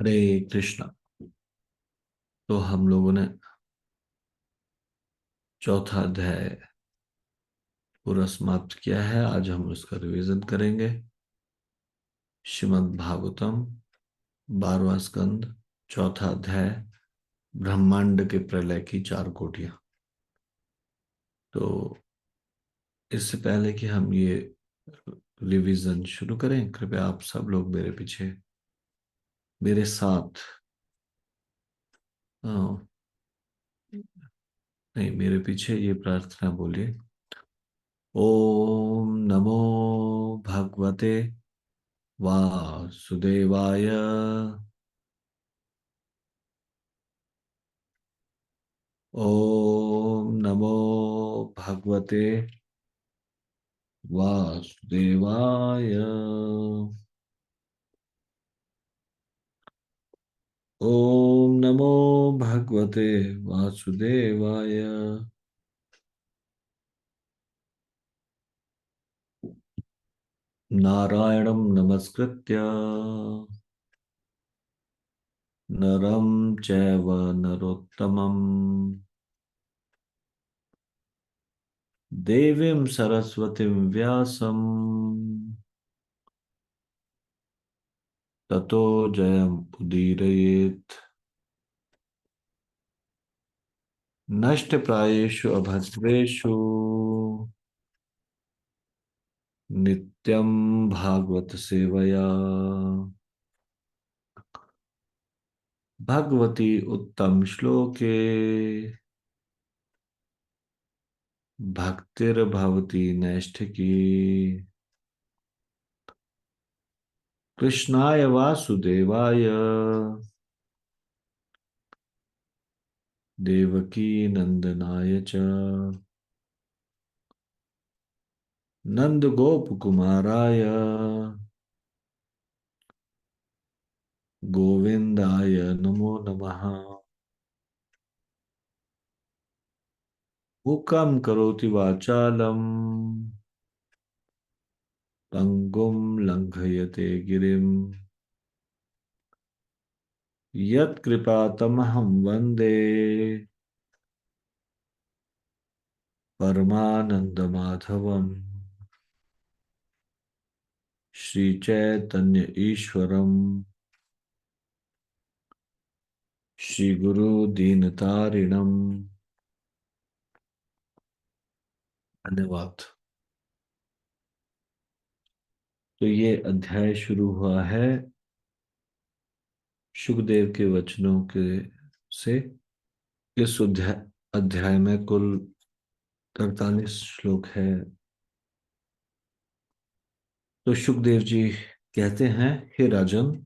हरे कृष्णा। तो हम लोगों ने चौथा अध्याय पूरा समाप्त किया है। आज हम उसका रिवीजन करेंगे। श्रीमद् भागवतम 12वां स्कंद, चौथा अध्याय, ब्रह्मांड के प्रलय की चार कोटियां। तो इससे पहले कि हम ये रिवीजन शुरू करें, कृपया आप सब लोग मेरे पीछे मेरे साथ अ, नहीं, मेरे पीछे ये प्रार्थना बोलिए। ओम नमो भगवते वासुदेवाय। ओम नमो भगवते वासुदेवाय। ओम नमो भगवते वासुदेवाय। नारायणं नमस्कृत्य नरं चैव नरोत्तमं देवीं सरस्वतीं व्यासं ततो जयमुदीरयेत्। नष्टप्रायेषु अभद्रेषु नित्यं भागवत सेवया भगवती उत्तम श्लोके भक्तिर्भवती नैष्ठिकी। कृष्णाय वासुदेवाय देवकी नंदनाय च नंदगोपकुमाराय गोविंदाय नमो नमः। मूकं करोति वाचालं पंगुं लंघयते गिरिं यत्कृपातमहं वन्दे परमानन्दमाधवम्। श्रीचैतन्य ईश्वरम् श्रीगुरु दीनतारिणम्। धन्यवाद। तो ये अध्याय शुरू हुआ है शुकदेव के वचनों के से। इस अध्याय अध्याय में कुल 43 श्लोक है। तो शुकदेव जी कहते हैं, हे राजन,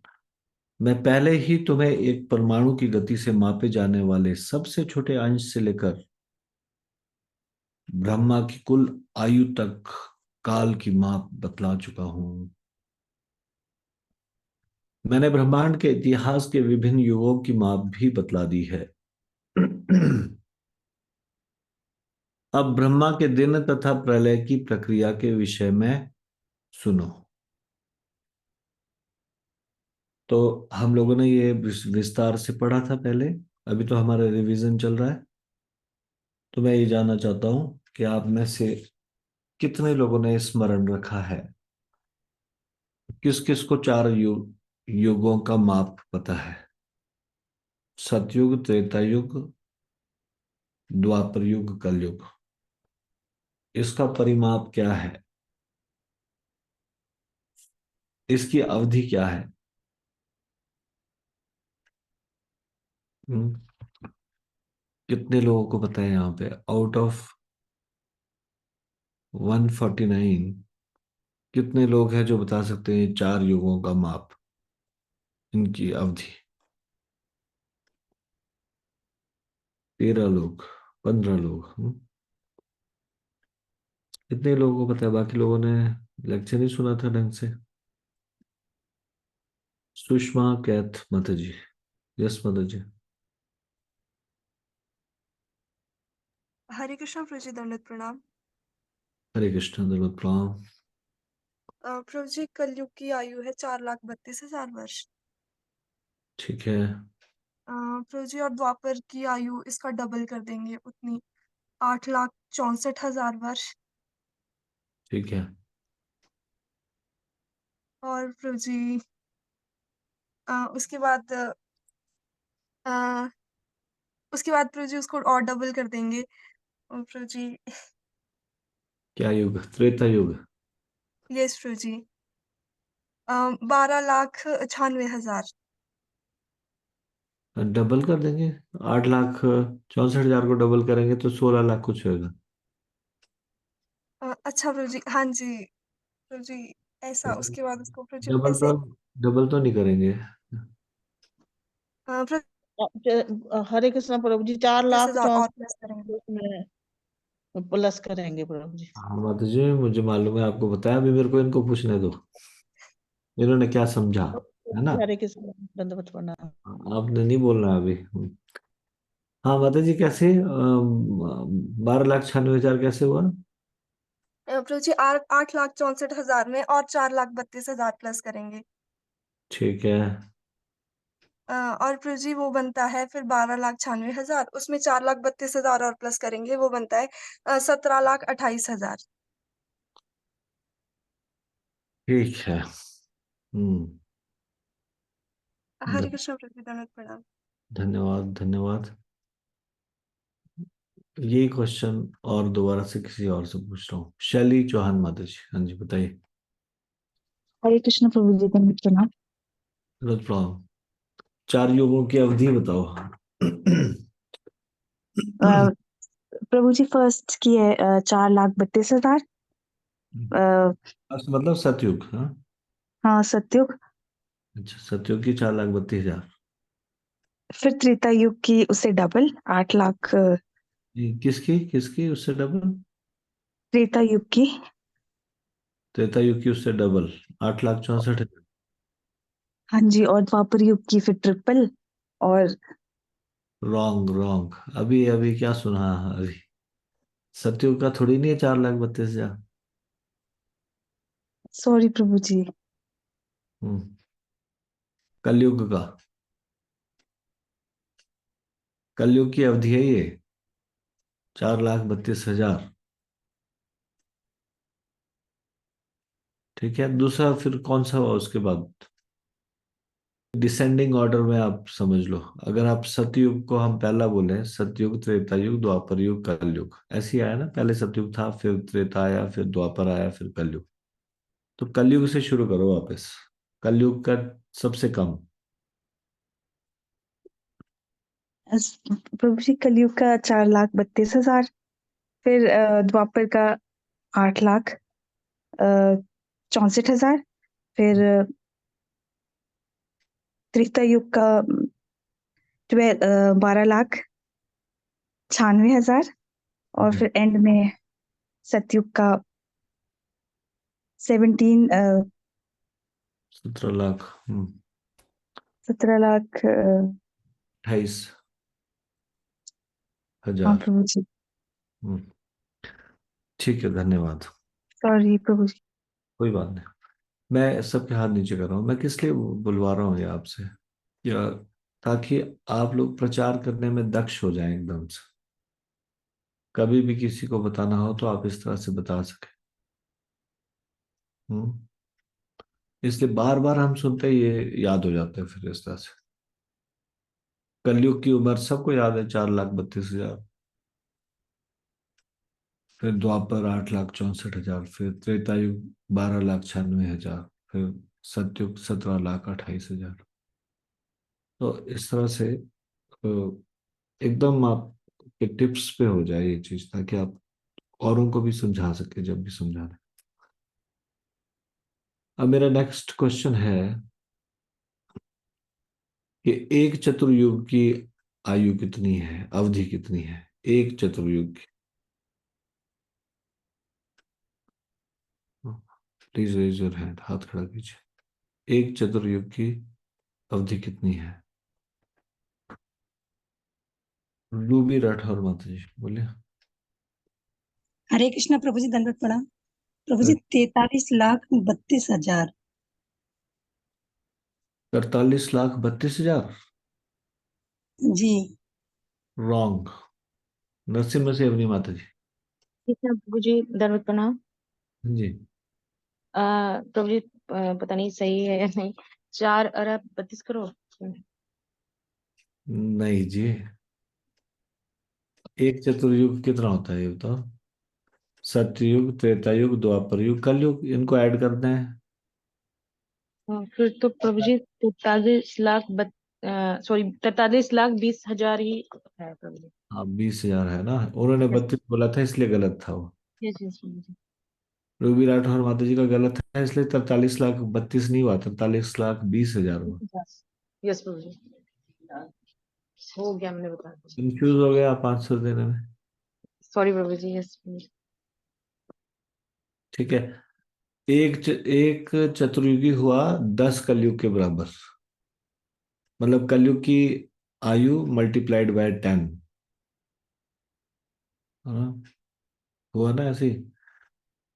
मैं पहले ही तुम्हें एक परमाणु की गति से मापे जाने वाले सबसे छोटे अंश से लेकर ब्रह्मा की कुल आयु तक काल की माप बतला चुका हूं। मैंने ब्रह्मांड के इतिहास के विभिन्न युगों की माप भी बतला दी है। अब ब्रह्मा के दिन तथा प्रलय की प्रक्रिया के विषय में सुनो। तो हम लोगों ने ये विस्तार से पढ़ा था पहले। अभी तो हमारा रिवीजन चल रहा है। तो मैं ये जानना चाहता हूं कि आप में से कितने लोगों ने स्मरण रखा है, किस किस को चार युगों का माप पता है? सतयुग, त्रेता युग, द्वापर युग, कलयुग। इसका परिमाप क्या है? इसकी अवधि क्या है? हम्म, कितने लोगों को पता है यहाँ पे? आउट ऑफ 149 कितने लोग हैं जो बता सकते हैं ये चार युगों का माप, इनकी अवधि? 13 लोग, 15 लोग। कितने लोगों को पता है? बाकी लोगों ने लेक्चर नहीं सुना था ढंग से। सुषमा, कैथ, माता जी। यस माता जी। हरे कृष्ण प्रभु जी, दंडवत प्रणाम। हरे कृष्ण, दंडवत प्रणाम। प्रभु जी, कलयुग की आयु है 4,32,000 वर्ष। ठीक है। प्रभु जी, और द्वापर की आयु इसका डबल कर देंगे उतनी, 8,64,000 वर्ष। ठीक है। और प्रभु जी उसके बाद अ, उसके बाद प्रभु जी उसको और डबल कर देंगे। और प्रभु जी, क्या युग? त्रेता युग। यस प्रभु जी, 12,96,000। डबल कर देंगे। 8,64,000 को डबल करेंगे तो 16 लाख कुछ होगा। अच्छा प्रभु जी, हाँ जी प्रभु जी, ऐसा उसके बाद उसको प्रभु जी डबल तो ऐसे डबल तो नहीं करेंगे। प्रभु हरे कृष्ण प्रभु जी, 30,000 और 4,64,000 प्लस करेंगे। में प्लस करेंगे प्रभु जी। हाँ माता जी, मुझे मालूम है, आपको बताया, अभी मेरे को इनको पूछने दो इन्होंने क्या समझा, है ना। हरे कृष्ण, दंडवत प्रणाम। आपने नहीं बोलना अभी। हाँ माता जी, कैसे 12,96,000 कैसे हुआ? प्रभु जी 8,64,000 में और 4,32,000 प्लस करेंगे। ठीक है। और प्रभु जी वो बनता है फिर 12,96,000, उसमें 4,32,000 और प्लस करेंगे, वो बनता है 17,28,000। ठीक है। हम्म। हरे ध- कृष्ण प्रभु जी, दंडवत प्रणाम। धन्यवाद धन्यवाद। यही क्वेश्चन और दोबारा से किसी और से पूछ रहा हूँ। शैली चौहान माता जी, हाँ जी बताइए। हरे कृष्ण प्रभु जी, दंडवत प्रणाम। गलत प्रॉब्लम। 4 युगों की अवधि बताओ। अ, प्रभु जी फर्स्ट की है 4,32,000। मतलब सतयुग, हाँ। हाँ, सतयुग। अच्छा, सतयुग की 4,32,000। फिर त्रेता युग की उससे डबल 8 लाख। किसकी किसकी उससे डबल? त्रेता युग की। त्रेता युग की उससे डबल, 8,64,000। हाँ जी, और द्वापर युग की फिर ट्रिपल। और रॉन्ग रॉन्ग। अभी अभी क्या सुना? अभी सतयुग का थोड़ी नहीं है 4,32,000। सॉरी प्रभु जी। हम्म। कलयुग का, कलयुग की अवधि है ये, 4,32,000। ठीक है, दूसरा फिर कौन सा हुआ उसके बाद? डिसेंडिंग ऑर्डर में आप समझ लो। अगर आप सतयुग को हम पहला बोले, सतयुग, त्रेता युग, द्वापर युग, कलयुग, ऐसे ही आया ना। पहले सतयुग था, फिर त्रेता आया, फिर द्वापर आया, फिर कलयुग। तो कलयुग से शुरू करो वापस। कलयुग का सबसे कम। प्रभु जी कलयुग का 4,32,000। फिर द्वापर का 8,64,000। फिर त्रेता युग का 12,96,000। और फिर एंड में सतयुग का 17 17 लाख। 17 लाख। 28,000। हाँ प्रभु जी। हम्म। ठीक है, धन्यवाद। सॉरी प्रभु जी। कोई बात नहीं। मैं सबके हाथ नीचे कर रहा हूँ। मैं किस लिए बुलवा रहा हूँ ये आपसे, या ताकि आप लोग प्रचार करने में दक्ष हो जाएं एकदम से। कभी भी किसी को बताना हो तो आप इस तरह से बता सके। हम्म। इसलिए बार बार हम सुनते ही ये याद हो जाते हैं फिर इस तरह से। कलयुग की उम्र सबको याद है, 4,32,000। फिर द्वापर 8,64,000। फिर त्रेता युग 12,96,000। फिर सतयुग 17,28,000। तो इस तरह से एकदम आपके टिप्स पे हो जाए ये चीज, ताकि आप औरों को भी समझा सके जब भी समझाना। अब मेरा नेक्स्ट क्वेश्चन है कि एक चतुर्युग की आयु कितनी है, अवधि कितनी है? एक चतुर्युग की। प्लीज रेज योर हैंड, हाथ खड़ा कीजिए। एक चतुर्युग की अवधि कितनी है? रूबी राठौर माता जी बोलिए। हरे कृष्णा प्रभु जी, दंडवत प्रणाम। प्रभु जी 43,32,000। 43,32,000। जी। रॉन्ग। नरसिम्हा सेवनी माता जी। कृष्णा प्रभु जी दंडवत प्रणाम। जी। प्रभु जी पता नहीं सही है या नहीं। 4 अरब 32 करोड़। नहीं जी, एक चतुर्युग कितना होता है ये बताओ? सत्ययुग, त्रेता युग, द्वापर युग, कलयुग, इनको ऐड करना है। फिर तो प्रभु जी 43,20,000 ही है प्रभु जी। हाँ, 20,000 है ना, उन्होंने 32 बोला था इसलिए गलत था वो। यस यस प्रभु जी। रूबी राठौर माता जी का गलत है, इसलिए 43,32,000 नहीं हुआ, 43,20,000 हुआ। यस प्रभु जी। हो गया, मैंने बता दिया। कंफ्यूज हो गया 500 देने में। सॉरी प्रभु जी। यस प्रभु जी। ठीक है। एक चतुर्युगी हुआ 10 कलयुग के बराबर। मतलब कलयुग की आयु मल्टीप्लाइड बाय 10। हाँ, हुआ ना ऐसे ही।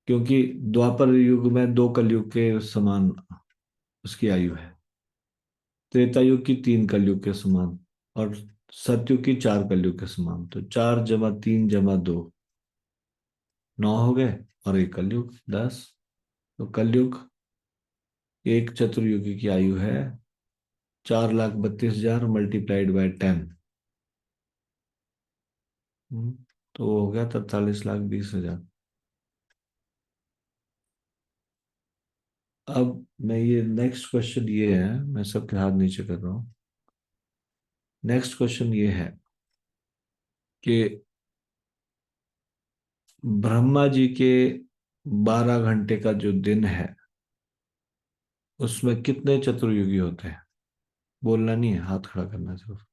क्योंकि द्वापर युग में 2 कलयुग के समान उसकी आयु है, त्रेता युग की 3 कलयुग के समान, और सतयुग की 4 कलयुग के समान। तो 4 + 3 + 2 9 हो गए, और एक कलयुग 10। तो कलयुग एक चतुर्युगी की आयु है 4,32,000 मल्टीप्लाइड बाय 10। तो वो हो गया 43,20,000। अब मैं ये नेक्स्ट क्वेश्चन ये है, मैं सबके हाथ नीचे कर रहा हूँ। नेक्स्ट क्वेश्चन ये है कि ब्रह्मा जी के 12 घंटे का जो दिन है उसमें कितने चतुर्युगी होते हैं? बोलना नहीं है, हाथ खड़ा करना है सिर्फ।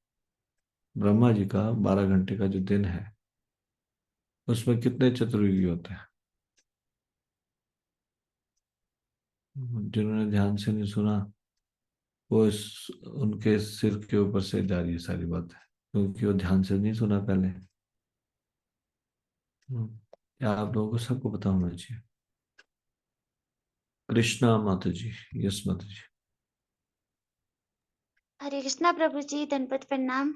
ब्रह्मा जी का 12 घंटे का जो दिन है उसमें कितने चतुर्युगी होते हैं? जिन्होंने ध्यान से नहीं सुना वो उनके सिर के ऊपर से जा रही है सारी बात है, क्योंकि वो ध्यान से नहीं सुना पहले। क्या आप लोगों को सबको पता होना चाहिए? कृष्णा माता जी। यस माता जी। हरे कृष्णा प्रभु जी, दंडवत प्रणाम।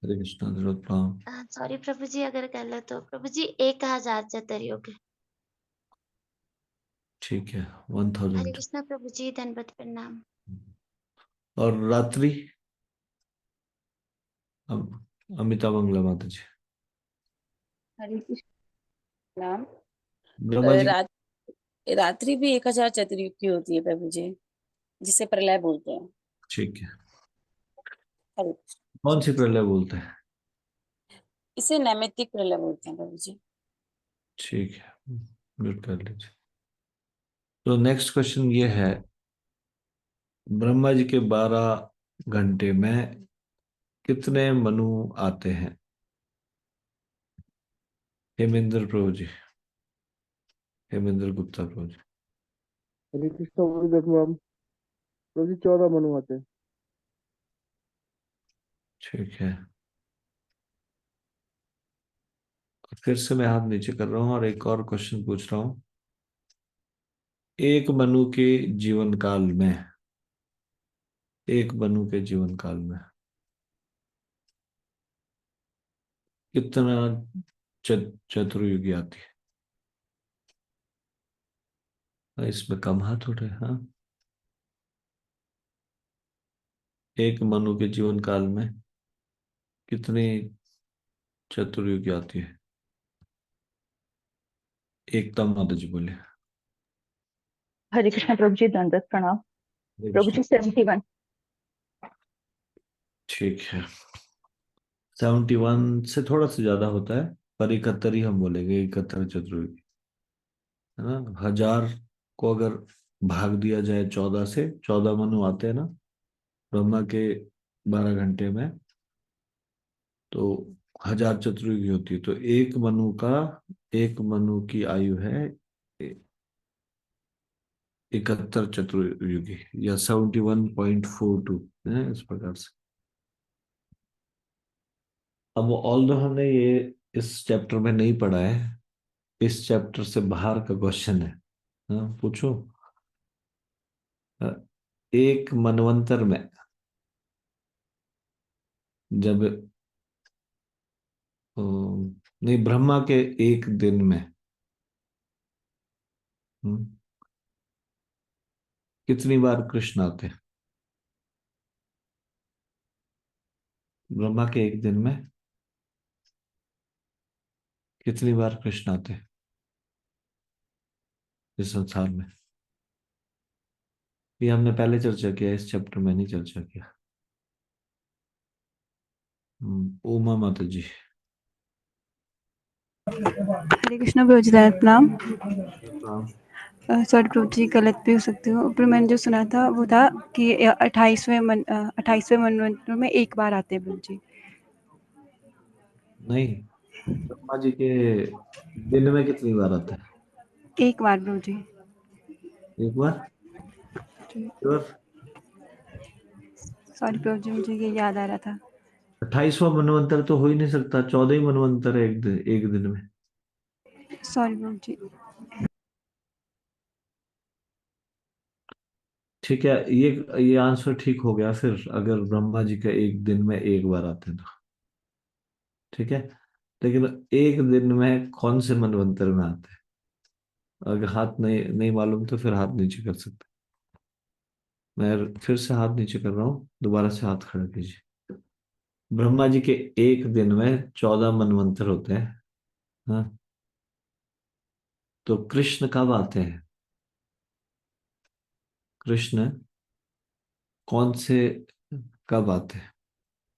हरे कृष्णा जरूरत प्रणाम। सॉरी प्रभु जी अगर गलत तो प्रभु जी 1,000 चतुर्युग। ठीक है, हरे 1000। कृष्णा प्रभु जी, दंडवत प्रणाम। और रात्रि? अमिता मंगला माता जी। हरे कृष्ण नाम। ब्रह्मा जी। रात रात्रि भी 1,000 चतुर्युग की होती है प्रभु जी, जिसे प्रलय बोलते हैं। ठीक है। हरे कृष्ण। कौन सी प्रलय बोलते हैं? इसे नैमित्तिक प्रलय बोलते हैं प्रभु जी। ठीक है, म्यूट कर लीजिए। तो नेक्स्ट क्वेश्चन ये है, ब्रह्मा जी के 12 घंटे में कितने मनु आते हैं? हेमेंद्र प्रभु जी, हेमेंद्र गुप्ता प्रभु जी। हरे कृष्ण भगवान प्रभु जी 14 मनु आते हैं। ठीक है, फिर से मैं हाथ नीचे कर रहा हूं और एक और क्वेश्चन पूछ रहा हूं। एक मनु के जीवन काल में, एक मनु के जीवन काल में कितना चतुर्युगी आती है? इसमें कम हाथ उठे। हाँ, एक मनु के जीवन काल में कितनी चतुर्युगी आती है? एकता माता जी बोले। हरे कृष्ण प्रभु जी दंडवत प्रणाम। हरे प्रभु कृष्ण। जी 71। ठीक है, 71 से थोड़ा सा ज्यादा होता है, पर 71 ही हम बोलेंगे, 71 चतुर्युगी है ना। 1000 को अगर भाग दिया जाए 14 से, 14 मनु आते हैं ना ब्रह्मा के 12 घंटे में, तो 1000 चतुर्युगी होती है। तो एक मनु की आयु है 71 चतुर्युगी, या 71.42 है, इस प्रकार से। अब ऑल दो हमने ये इस चैप्टर में नहीं पढ़ा है, इस चैप्टर से बाहर का क्वेश्चन है। हाँ, पूछो। एक मनवंतर में जब नहीं, ब्रह्मा के एक दिन में हम्म, कितनी बार कृष्ण आते हैं? ब्रह्मा के एक दिन में कितनी बार कृष्ण आते हैं इस संसार में? ये हमने पहले चर्चा किया, इस चैप्टर में नहीं चर्चा किया। उमा माता जी। हरे कृष्णा प्रभु जी, दंडवत प्रणाम। सॉरी प्रभु जी, गलत भी हो सकती हूँ, पर मैंने जो सुना था वो था कि 28वें मनवंतर में एक बार आते हैं प्रभु जी। नहीं, ब्रह्मा जी के दिन में कितनी बार आता है? एक बार प्रभु जी। एक बार? श्योर? सॉरी प्रभु जी, मुझे ये याद आ रहा था। 28वां मनवंतर तो हो ही नहीं सकता, 14 ही मनवंतर है एक दिन में। सॉरी प्रभु जी। ठीक है, ये आंसर ठीक हो गया फिर, अगर ब्रह्मा जी का एक दिन में एक बार आते हैं तो। ठीक है, लेकिन एक दिन में कौन से मनवंतर में आते हैं? अगर हाथ नहीं नहीं मालूम तो फिर हाथ नीचे कर सकते। मैं फिर से हाथ नीचे कर रहा हूँ, दोबारा से हाथ खड़ा कीजिए। ब्रह्मा जी के एक दिन में 14 मनवंतर होते हैं। हाँ, तो कृष्ण कब आते हैं? कृष्ण कौन से कब आते हैं?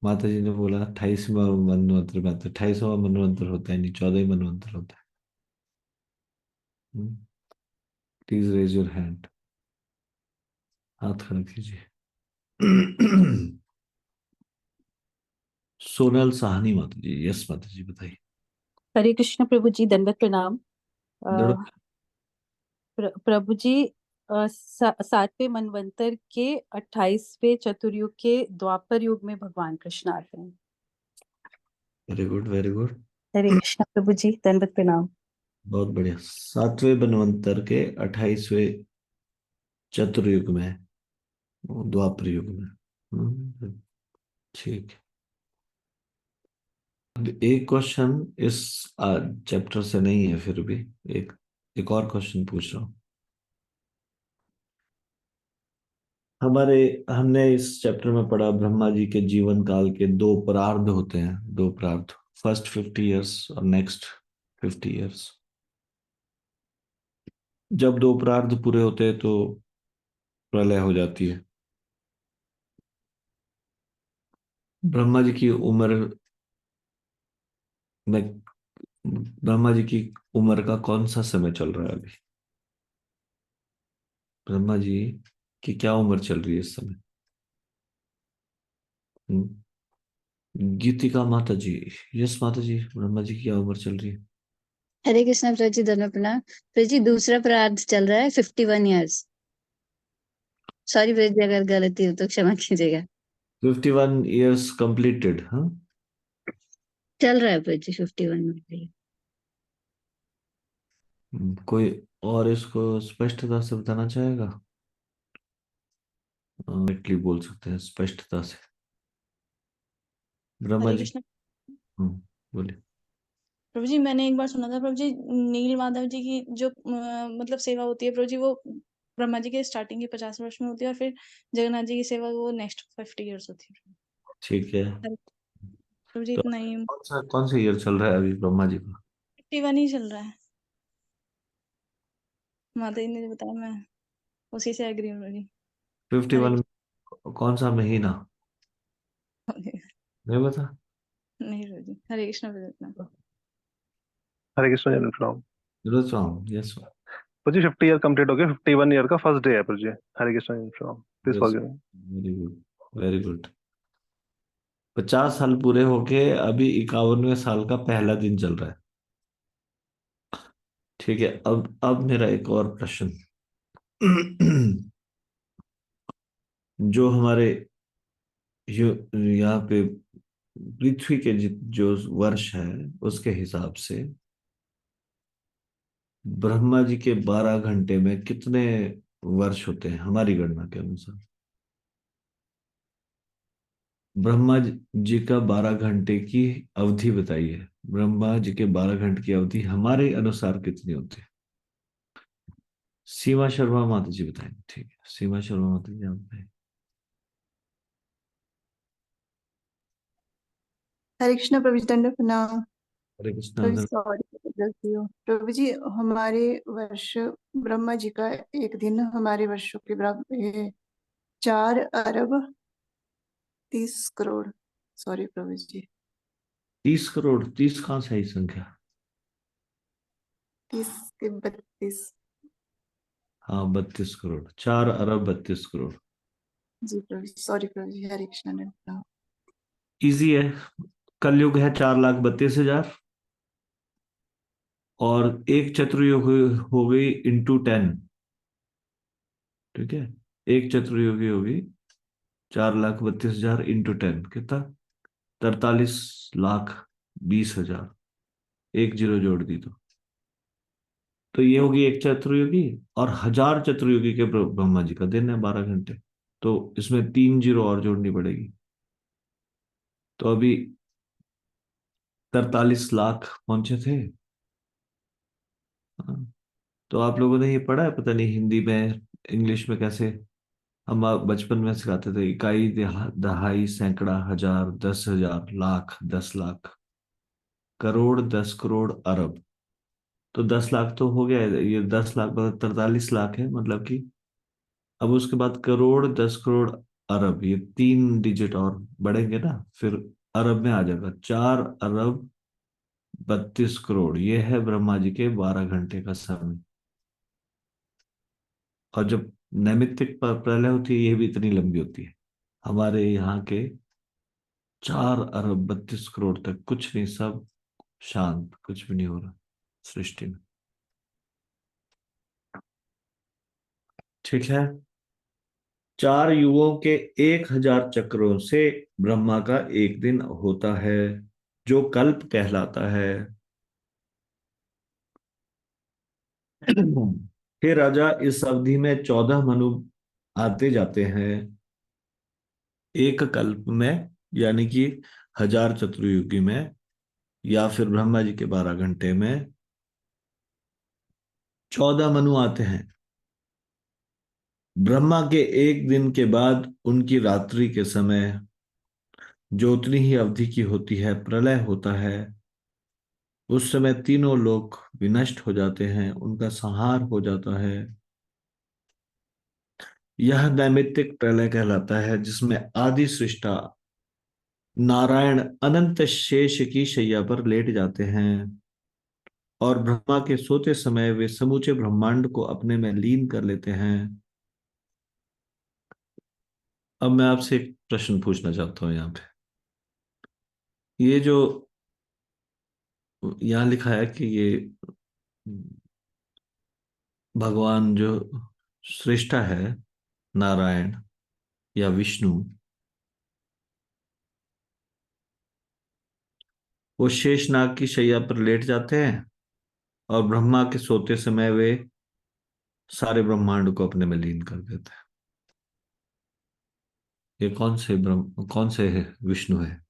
माता जी ने बोला 28वां मनवंतर में आते। 28वां मनवंतर होता है नहीं, 14 ही मनवंतर होता है। प्लीज रेज योर हैंड, हाथ खड़ा कीजिए। सोनल साहनी माता जी, यस माता जी, बताइए। हरे कृष्ण प्रभु जी, दंडवत प्रणाम। अ, दड़ो- प्रभु जी, 7वें मनवंतर के 28वें चतुर्युग के द्वापर युग में भगवान कृष्ण आते हैं। Very good, very good. Hare Krishna प्रभु जी, दंडवत प्रणाम। बहुत बढ़िया। 7वें मनवंतर के 28वें चतुर्युग में, द्वापर युग में। ठीक है। अब एक क्वेश्चन इस चैप्टर से नहीं है, फिर भी एक एक और क्वेश्चन पूछ रहा हूँ। हमने इस चैप्टर में पढ़ा ब्रह्मा जी के जीवन काल के दो प्रार्ध होते हैं, दो प्रार्ध, फर्स्ट 50 इयर्स और नेक्स्ट 50 इयर्स। जब दो प्रार्ध पूरे होते हैं तो प्रलय हो जाती है। ब्रह्मा जी की उम्र में, ब्रह्मा जी की उम्र का कौन सा समय चल रहा है अभी? ब्रह्मा जी की क्या उम्र चल रही है इस समय? गीतिका माता जी, यस माता जी, ब्रह्मा जी की क्या उम्र चल रही है? हरे कृष्णा प्रभु जी, धन्यवाद प्रणाम। प्रभु जी, दूसरा प्रार्थ चल रहा है 51 ईयर्स। सॉरी प्रभु जी, अगर गलती हो तो क्षमा कीजिएगा। 51 इयर्स कंप्लीटेड। हाँ, चल रहा है प्रभु जी 51 में। कोई और इसको स्पष्टता से बताना चाहेगा? डायरेक्टली बोल सकते हैं स्पष्टता से। ब्रह्मा हरे जी। कृष्ण बोलिए। प्रभु जी, मैंने एक बार सुना था प्रभु जी, नील माधव जी की जो मतलब सेवा होती है प्रभु जी, वो ब्रह्मा जी के स्टार्टिंग के 50 वर्ष में होती है, और फिर जगन्नाथ जी की सेवा वो नेक्स्ट 50 ईयर्स होती है। ठीक है, प्रभु जी, तो इतना ही। कौन सा ईयर चल रहा है अभी ब्रह्मा जी का? 51 ही चल रहा है, माता जी ने जो बताया, मैं उसी से एग्री हूँ प्रभु जी। 51 कौन सा महीना? हरे नहीं बता। नहीं प्रभु जी, हरे कृष्ण प्रभु जी। हरे कृष्ण जन प्रणाम। जरूरत हूँ, यस। जी 50 ईयर कंप्लीट हो गए, 51 ईयर का फर्स्ट डे है पर जी। हरे कृष्ण जन प्रणाम, please yes, forgive me. Very good, very good. 50 साल पूरे होके अभी 51वें साल का पहला दिन चल रहा है। ठीक है, अब मेरा एक और प्रश्न। जो हमारे यहाँ पे पृथ्वी के जो वर्ष है उसके हिसाब से ब्रह्मा जी के 12 घंटे में कितने वर्ष होते हैं हमारी गणना के अनुसार? ब्रह्मा जी का 12 घंटे की अवधि बताइए। ब्रह्मा जी के 12 घंटे की अवधि हमारे अनुसार कितनी होती है? सीमा शर्मा माता जी बताएंगे। ठीक है, सीमा शर्मा माता जी आप बताएं। हरे कृष्णा प्रभु जी, दंड प्रणाम। हरे कृष्णा। प्रभु जी सॉरी गलती हो। प्रभु जी हमारे वर्ष ब्रह्मा जी का एक दिन हमारे वर्षों के बराबर है 4 अरब 30 करोड़। सॉरी प्रभु जी। 30 करोड़? 30 कहाँ से आई संख्या? 30 के 32। हाँ, 32 करोड़। 4 अरब 32 करोड़। जी प्रभु जी, सॉरी प्रभु जी, हरे कृष्णा दंड प्रणाम। इजी है। कलयुग है 4,32,000 और एक चतुर्युग हो गई इंटू 10। ठीक है, एक चतुर्युगी होगी 4,32,000 इंटू 10, कितना? 43,20,000। एक जीरो जोड़ दी तो ये होगी एक चतुर्युगी। और 1,000 चतुर्युगी के ब्रह्मा जी का दिन है 12 घंटे, तो इसमें 3 जीरो और जोड़नी पड़ेगी। तो अभी 43 लाख पहुंचे थे। हाँ, तो आप लोगों ने ये पढ़ा है, पता नहीं हिंदी में इंग्लिश में कैसे। हम बचपन में सिखाते थे, इकाई, दहाई, सैकड़ा, हजार, 10,000, लाख, 10 लाख, करोड़, 10 करोड़, अरब। तो 10 लाख तो हो गया है, ये 10 लाख मतलब 43 लाख है, मतलब कि अब उसके बाद करोड़, 10 करोड़, अरब, ये 3 डिजिट और बढ़ेंगे ना, फिर अरब में आ जाएगा। 4 अरब 32 करोड़, ये है ब्रह्मा जी के 12 घंटे का समय। और जब नैमित्तिक प्रलय होती है, ये भी इतनी लंबी होती है। हमारे यहाँ के 4 अरब 32 करोड़ तक कुछ नहीं, सब शांत, कुछ भी नहीं हो रहा सृष्टि में। ठीक है, 4 युगों के 1,000 चक्रों से ब्रह्मा का एक दिन होता है, जो कल्प कहलाता है। हे राजा, इस अवधि में 14 मनु आते जाते हैं एक कल्प में, यानी कि 1,000 चतुर्युगी में, या फिर ब्रह्मा जी के 12 घंटे में 14 मनु आते हैं। ब्रह्मा के एक दिन के बाद उनकी रात्रि के समय, जो उतनी ही अवधि की होती है, प्रलय होता है। उस समय तीनों लोक विनष्ट हो जाते हैं, उनका संहार हो जाता है। यह नैमित्तिक प्रलय कहलाता है, जिसमें आदि सृष्टा नारायण अनंत शेष की शैया पर लेट जाते हैं और ब्रह्मा के सोते समय वे समूचे ब्रह्मांड को अपने में लीन कर लेते हैं। अब मैं आपसे एक प्रश्न पूछना चाहता हूं। यहाँ पे ये जो यहाँ लिखा है कि ये भगवान जो सृष्टा है, नारायण या विष्णु, वो शेषनाग की शैया पर लेट जाते हैं और ब्रह्मा के सोते समय वे सारे ब्रह्मांड को अपने में लीन कर देते हैं। ये कौन से विष्णु है?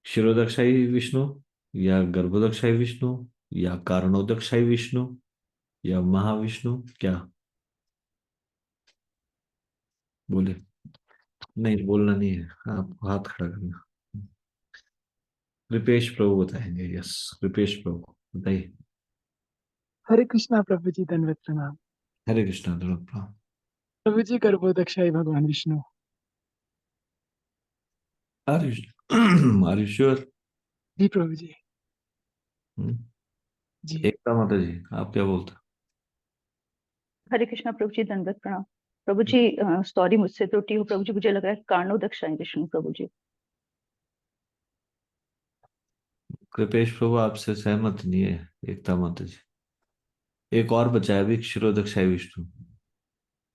क्षीरोदक्षाई विष्णु, या गर्भोदक्षाई विष्णु, या कारणोदक्षाई विष्णु, या महाविष्णु? क्या बोले? नहीं, बोलना नहीं है, आप हाथ खड़ा करना। कृपेश प्रभु बताएंगे। यस, कृपेश प्रभु बताइए। हरे कृष्णा प्रभु जी, धन्यवाद प्रणाम। हरे कृष्णा धन्यवाद प्रभु। प्रभु जी, गर्भोदक्षाई भगवान विष्णु। Are you sure? जी प्रभु जी। जी एकता माता जी, आप क्या बोलते हरे कृष्णा प्रभु जी, दंडवत प्रणाम। प्रभु जी सॉरी, मुझसे त्रुटि हो प्रभु जी, मुझे लग रहा है कारणोदक्षाई विष्णु प्रभु जी। कृपेश प्रभु आपसे सहमत नहीं है एकता माता जी। एक और बचा है अभी, क्षीरोदक्षाई विष्णु।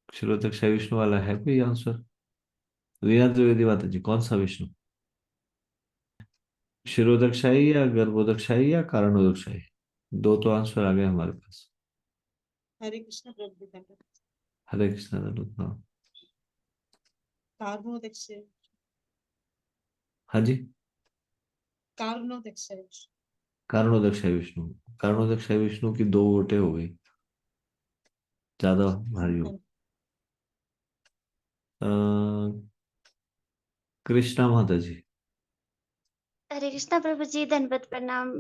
क्षीरोदक्षाई विष्णु वाला है कोई आंसर? रीना द्विवेदी माता जी, कौन सा विष्णु? क्षीरोदक्षाई या गर्भोदक्षाई या कारणोदक्षाई? दो तो आंसर आ गए हमारे पास। हरे कृष्ण प्रभु जी, धन्यवाद। हरे कृष्ण धन्यवाद। कारणोदक्षाय हाँ जी, कारणोदक्षाय कारणोदक्षाय विष्णु। कारणोदक्षाय विष्णु की 2 वोटें हो गई, ज्यादा भारी हो। कृष्णा माता जी। हरे कृष्णा प्रभु जी, धन्यवाद प्रणाम।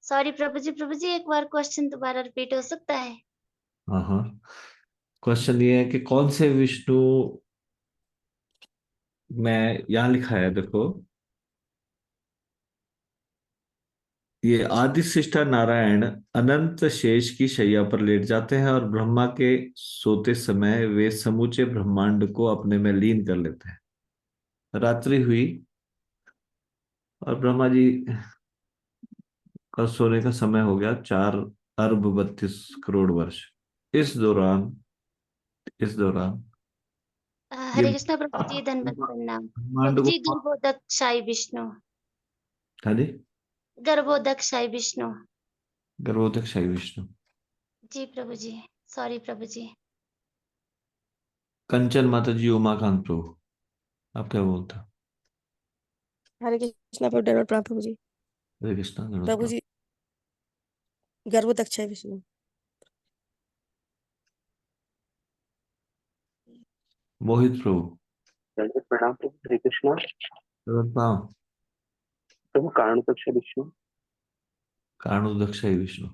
सॉरी प्रभु जी एक बार क्वेश्चन दोबारा रिपीट हो सकता है? हाँ हाँ, क्वेश्चन ये है कि कौन से विष्णु में यहाँ लिखा है, देखो ये आदि सृष्टा नारायण अनंत शेष की शैया पर लेट जाते हैं और ब्रह्मा के सोते समय वे समूचे ब्रह्मांड को अपने में लीन कर लेते हैं। रात्रि हुई और ब्रह्मा जी का सोने का समय हो गया 4 अरब 32 करोड़ वर्ष। इस दौरान ये हरे कृष्णा प्रभु जी, धन्यवाद प्रणाम। ब्रह्मांड प्रभु को, जी गर्भोदक्षाय विष्णु, हाँ जी, गर्भोदक्षाय विष्णु। गर्भोदक्षाई विष्णु। जी प्रभु जी, सॉरी प्रभु जी। कंचन माता जी, उमाकांत प्रभु, आप क्या बोलते हैं? हरे कृष्णा प्रभु, धन्यवाद प्रणाम प्रभु जी। हरे कृष्णा, धन्यवाद प्रभु प्रभु। जी गर्भोदक्षाय विष्णु। मोहित प्रभु, दंडवत प्रणाम प्रभु। हरे कृष्णा धन्यवाद प्रणाम। प्रभु। कारणोदक्ष विष्णु। कारणोदक्षाई विष्णु।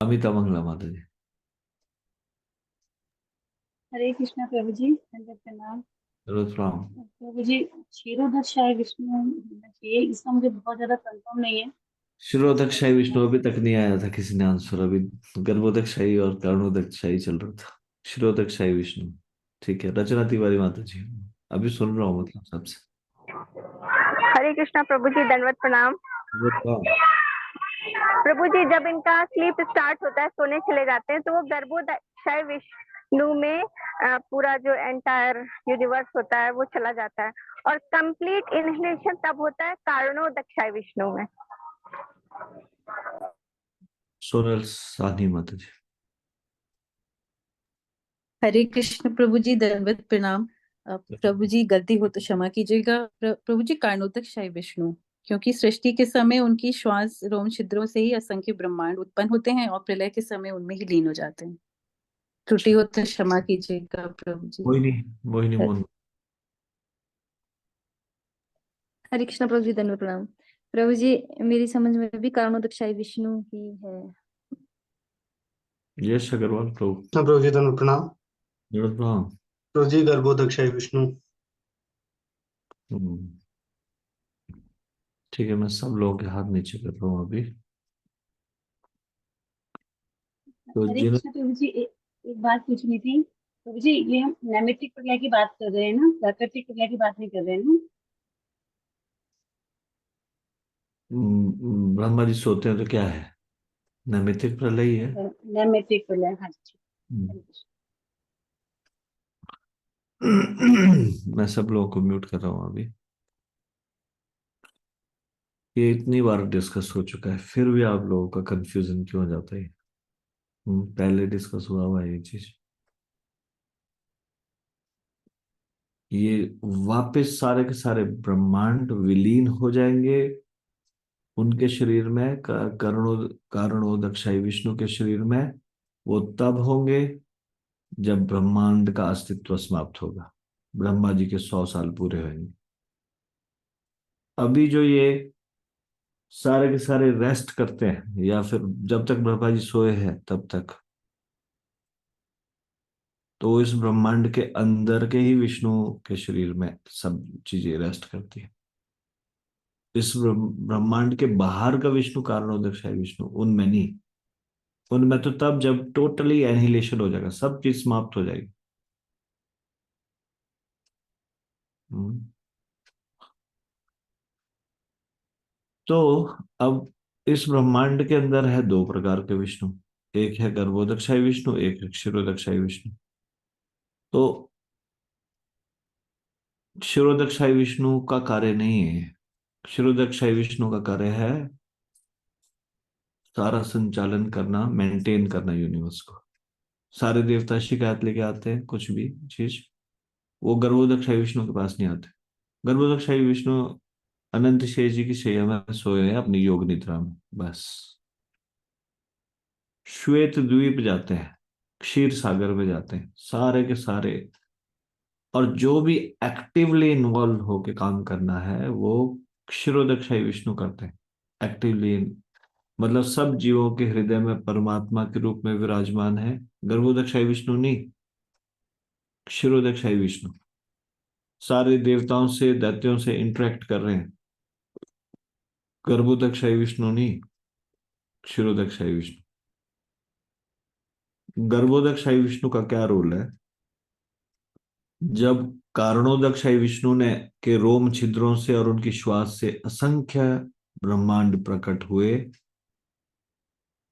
अमिता मंगला माता जी। हरे कृष्णा प्रभु जी, धन्यवाद प्रणाम। धन्यवाद प्रणाम। प्रभु जी क्षीरोदक्षाय विष्णु होना चाहिए, इसका मुझे बहुत ज्यादा कंफर्म नहीं है। शिरोदक्षाई विष्णु अभी तक नहीं आया था किसी ने आंसर, अभी गर्भोदक्षाई और कारणोदक्षाई चल रहा था। शिरोदक्षाई विष्णु, ठीक है। रचना तिवारी माता जी, अभी सुन रहा हूँ मतलब सबसे। हरे कृष्णा प्रभु जी, दंडवत प्रणाम। धन्यवाद प्रणाम। प्रभु जी जब इनका स्लीप स्टार्ट होता है, सोने चले जाते हैं, तो वो गर्भोदक्षाय विष्णु में पूरा जो एंटायर यूनिवर्स होता है वो चला जाता है, और कंप्लीट इनहेलेशन तब होता है कारणोदक्षाय विष्णु में। सोनल साहनी माता जी। हरे कृष्ण प्रभु जी, दंडवत प्रणाम। प्रभु जी गलती हो तो क्षमा कीजिएगा। प्रभु जी कारणोदक्षाय विष्णु, क्योंकि सृष्टि के समय उनकी श्वास रोम छिद्रों से ही असंख्य ब्रह्मांड उत्पन्न होते हैं और प्रलय के समय उनमें ही लीन हो जाते हैं। त्रुटि हो तो क्षमा कीजिएगा प्रभु जी। मोहिनी मोहन। हरे कृष्णा प्रभु जी, धन्यवाद प्रणाम। प्रभु जी मेरी समझ में भी कारणोदक्षाय विष्णु ही है। यश अग्रवाल प्रभु। प्रभु जी धन्यवाद प्रणाम। धन्यवाद प्रणाम। प्रभु जी गर्भोदक्षाय विष्णु। ठीक है, मैं सब लोगों के हाथ नीचे कर रहा हूँ अभी। तो हरे जिन कृष्ण प्रभु जी, एक बात पूछनी थी प्रभु जी। ये हम नैमित्तिक प्रलय की बात कर रहे हैं ना, प्राकृतिक प्रलय की बात नहीं कर रहे हैं ना? ब्रह्मा जी सोते हैं तो क्या है, नैमित्तिक प्रलय ही है। नैमित्तिक प्रलय, हाँ जी। मैं सब लोगों को म्यूट कर रहा हूँ अभी। ये इतनी बार डिस्कस हो चुका है, फिर भी आप लोगों का कंफ्यूजन क्यों हो जाता है? पहले डिस्कस हुआ है ये चीज। ये वापस सारे के सारे ब्रह्मांड विलीन हो जाएंगे उनके शरीर में, कारणोदक्षाई विष्णु के शरीर में। वो तब होंगे जब ब्रह्मांड का अस्तित्व समाप्त होगा, ब्रह्मा जी के 100 साल पूरे होंगे। अभी जो ये सारे के सारे रेस्ट करते हैं, या फिर जब तक ब्रह्मा जी सोए हैं तब तक, तो इस ब्रह्मांड के अंदर के ही विष्णु के शरीर में सब चीजें रेस्ट करती है। इस ब्रह्मांड के बाहर का विष्णु, कारणोदक्षाई विष्णु, उनमें नहीं। उनमें तो तब जब टोटली एनिहिलेशन हो जाएगा, सब चीज समाप्त हो जाएगी। तो अब इस ब्रह्मांड के अंदर है 2 प्रकार के विष्णु, एक है गर्भोदक्षाई विष्णु, एक है क्षीरोदक्षाई विष्णु। तो क्षीरोदक्षाई विष्णु का कार्य नहीं है, क्षीरोदक्षाई विष्णु का कार्य है सारा संचालन करना, मेंटेन करना यूनिवर्स को। सारे देवता शिकायत लेके आते हैं कुछ भी चीज, वो गर्भोदकशाही विष्णु के पास नहीं आते। गर्भोदकशाही विष्णु अनंत शेष जी की शैया में सोए हैं अपनी योग निद्रा में, बस। श्वेत द्वीप जाते हैं, क्षीर सागर में जाते हैं सारे के सारे, और जो भी एक्टिवली इन्वॉल्व होके काम करना है वो क्षीरोदकशाही विष्णु करते हैं एक्टिवली। मतलब सब जीवों के हृदय में परमात्मा के रूप में विराजमान है गर्भोदकशाही विष्णु, नहीं, क्षीरोदकशाही विष्णु। सारे देवताओं से दैत्यों से इंटरेक्ट कर रहे हैं, गर्भोदकशाही विष्णु नहीं, क्षीरोदकशाही विष्णु। गर्भोदकशाही विष्णु का क्या रोल है? जब कारणोदकशाही विष्णु ने के रोम छिद्रों से और उनकी श्वास से असंख्य ब्रह्मांड प्रकट हुए,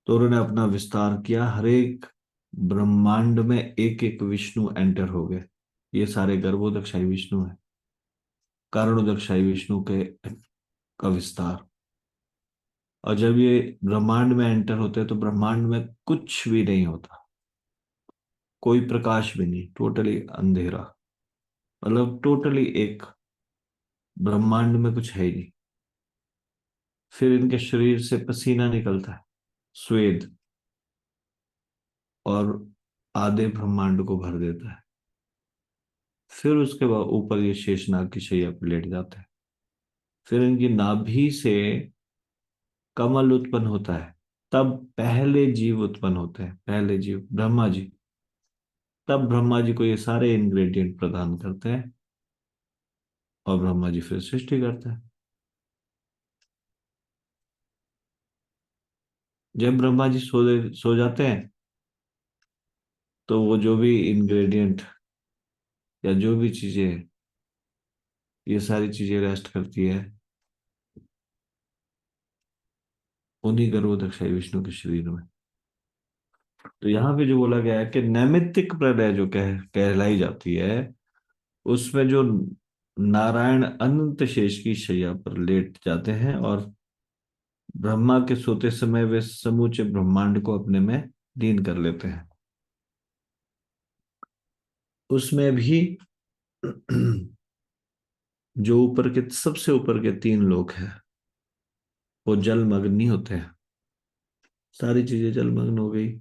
तो उन्होंने अपना विस्तार किया, हर एक ब्रह्मांड में एक एक विष्णु एंटर हो गए। ये सारे गर्भोदकशाही विष्णु है, कारणोदकशाही विष्णु के का विस्तार। और जब ये ब्रह्मांड में एंटर होते हैं तो ब्रह्मांड में कुछ भी नहीं होता, कोई प्रकाश भी नहीं, टोटली अंधेरा, मतलब टोटली एक, ब्रह्मांड में कुछ है ही नहीं। फिर इनके शरीर से पसीना निकलता है, स्वेद, और आधे ब्रह्मांड को भर देता है। फिर उसके बाद ऊपर ये शेषनाग की शैया पर लेट जाते हैं। फिर इनकी नाभि से कमल उत्पन्न होता है, तब पहले जीव उत्पन्न होते हैं, पहले जीव ब्रह्मा जी। तब ब्रह्मा जी को ये सारे इंग्रेडिएंट प्रदान करते हैं और ब्रह्मा जी फिर सृष्टि करते हैं। जब ब्रह्मा जी सो जाते हैं तो वो जो भी इंग्रेडिएंट या जो भी चीजें, ये सारी चीजें रेस्ट करती है उन्हीं गर्भोदकशाही विष्णु के शरीर में। तो यहाँ पे जो बोला गया है कि नैमित्तिक प्रलय जो कहलाई जाती है, उसमें जो नारायण अनंत शेष की शैया पर लेट जाते हैं और ब्रह्मा के सोते समय वे समूचे ब्रह्मांड को अपने में लीन कर लेते हैं। उसमें भी जो ऊपर के सबसे ऊपर के 3 लोक हैं वो जलमग्न नहीं होते हैं, सारी चीजें जलमग्न हो गई।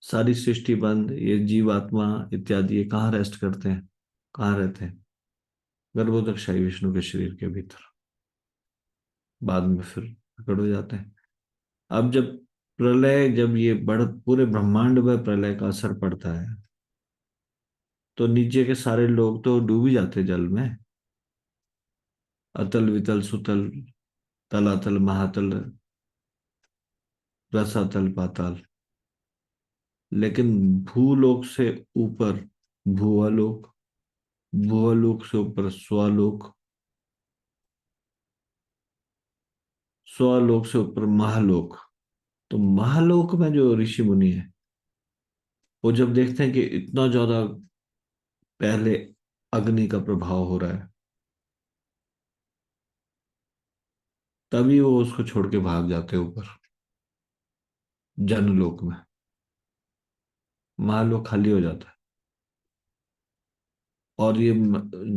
सारी सृष्टि बंद, ये जीवात्मा इत्यादि ये कहाँ रेस्ट करते हैं, कहाँ रहते हैं? गर्भोदकशाही विष्णु के शरीर के भीतर, बाद में फिर प्रकट हो जाते हैं। अब जब प्रलय, जब ये पूरे ब्रह्मांड में प्रलय का असर पड़ता है तो नीचे के सारे लोग तो डूब ही जाते जल में, अतल वितल सुतल, तलातल महातल, रसातल पाताल। लेकिन भूलोक से ऊपर भुवलोक, भुवलोक से ऊपर स्वलोक, स्वलोक से ऊपर महालोक। तो महालोक में जो ऋषि मुनि है वो जब देखते हैं कि इतना ज्यादा पहले अग्नि का प्रभाव हो रहा है, तभी वो उसको छोड़ के भाग जाते हैं ऊपर जनलोक में। महालोक खाली हो जाता है और ये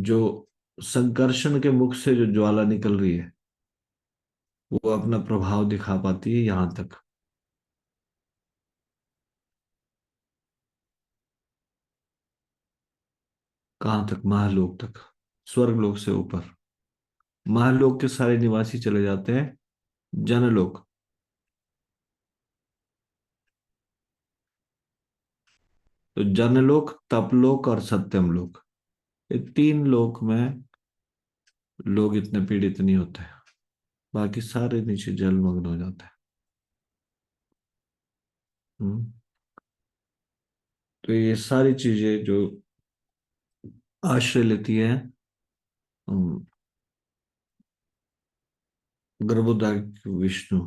जो संकर्षण के मुख से जो ज्वाला निकल रही है वो अपना प्रभाव दिखा पाती है यहां तक। कहां तक? महालोक तक, स्वर्गलोक से ऊपर। महालोक के सारे निवासी चले जाते हैं जनलोक। तो जनलोक, तपलोक और सत्यम लोक, ये 3 लोक में लोग इतने पीड़ित नहीं होते, बाकी सारे नीचे जलमग्न हो जाते हैं। तो ये सारी चीजें जो आश्रय लेती है गर्भोदक विष्णु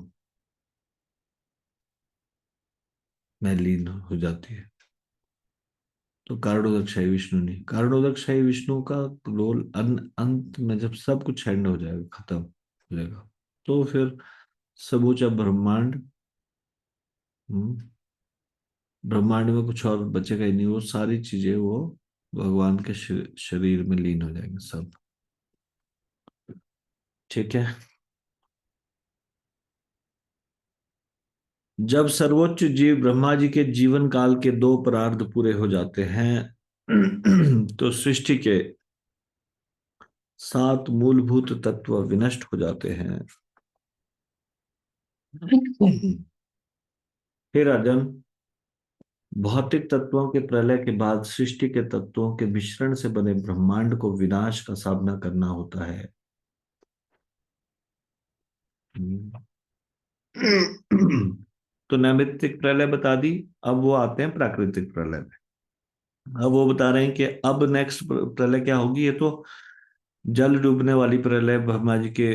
में लीन हो जाती है। तो कारणोदकशाही विष्णु नहीं, कारणोदकशाही विष्णु का रोल अंत में जब सब कुछ एंड हो जाएगा, खत्म हो जाएगा, तो फिर समूचा ब्रह्मांड ब्रह्मांड में कुछ और बचेगा ही नहीं, वो सारी चीजें वो भगवान के शरीर में लीन हो जाएंगे सब। ठीक है। जब सर्वोच्च जीव ब्रह्मा जी के जीवन काल के 2 परार्ध पूरे हो जाते हैं तो सृष्टि के 7 मूलभूत तत्व विनष्ट हो जाते हैं। हे राजन, भौतिक तत्वों के प्रलय के बाद सृष्टि के तत्वों के मिश्रण से बने ब्रह्मांड को विनाश का सामना करना होता है। तो नैमित्तिक प्रलय बता दी, अब वो आते हैं प्राकृतिक प्रलय में। अब वो बता रहे हैं कि अब नेक्स्ट प्रलय क्या होगी। ये तो जल डूबने वाली प्रलय ब्रह्मा जी के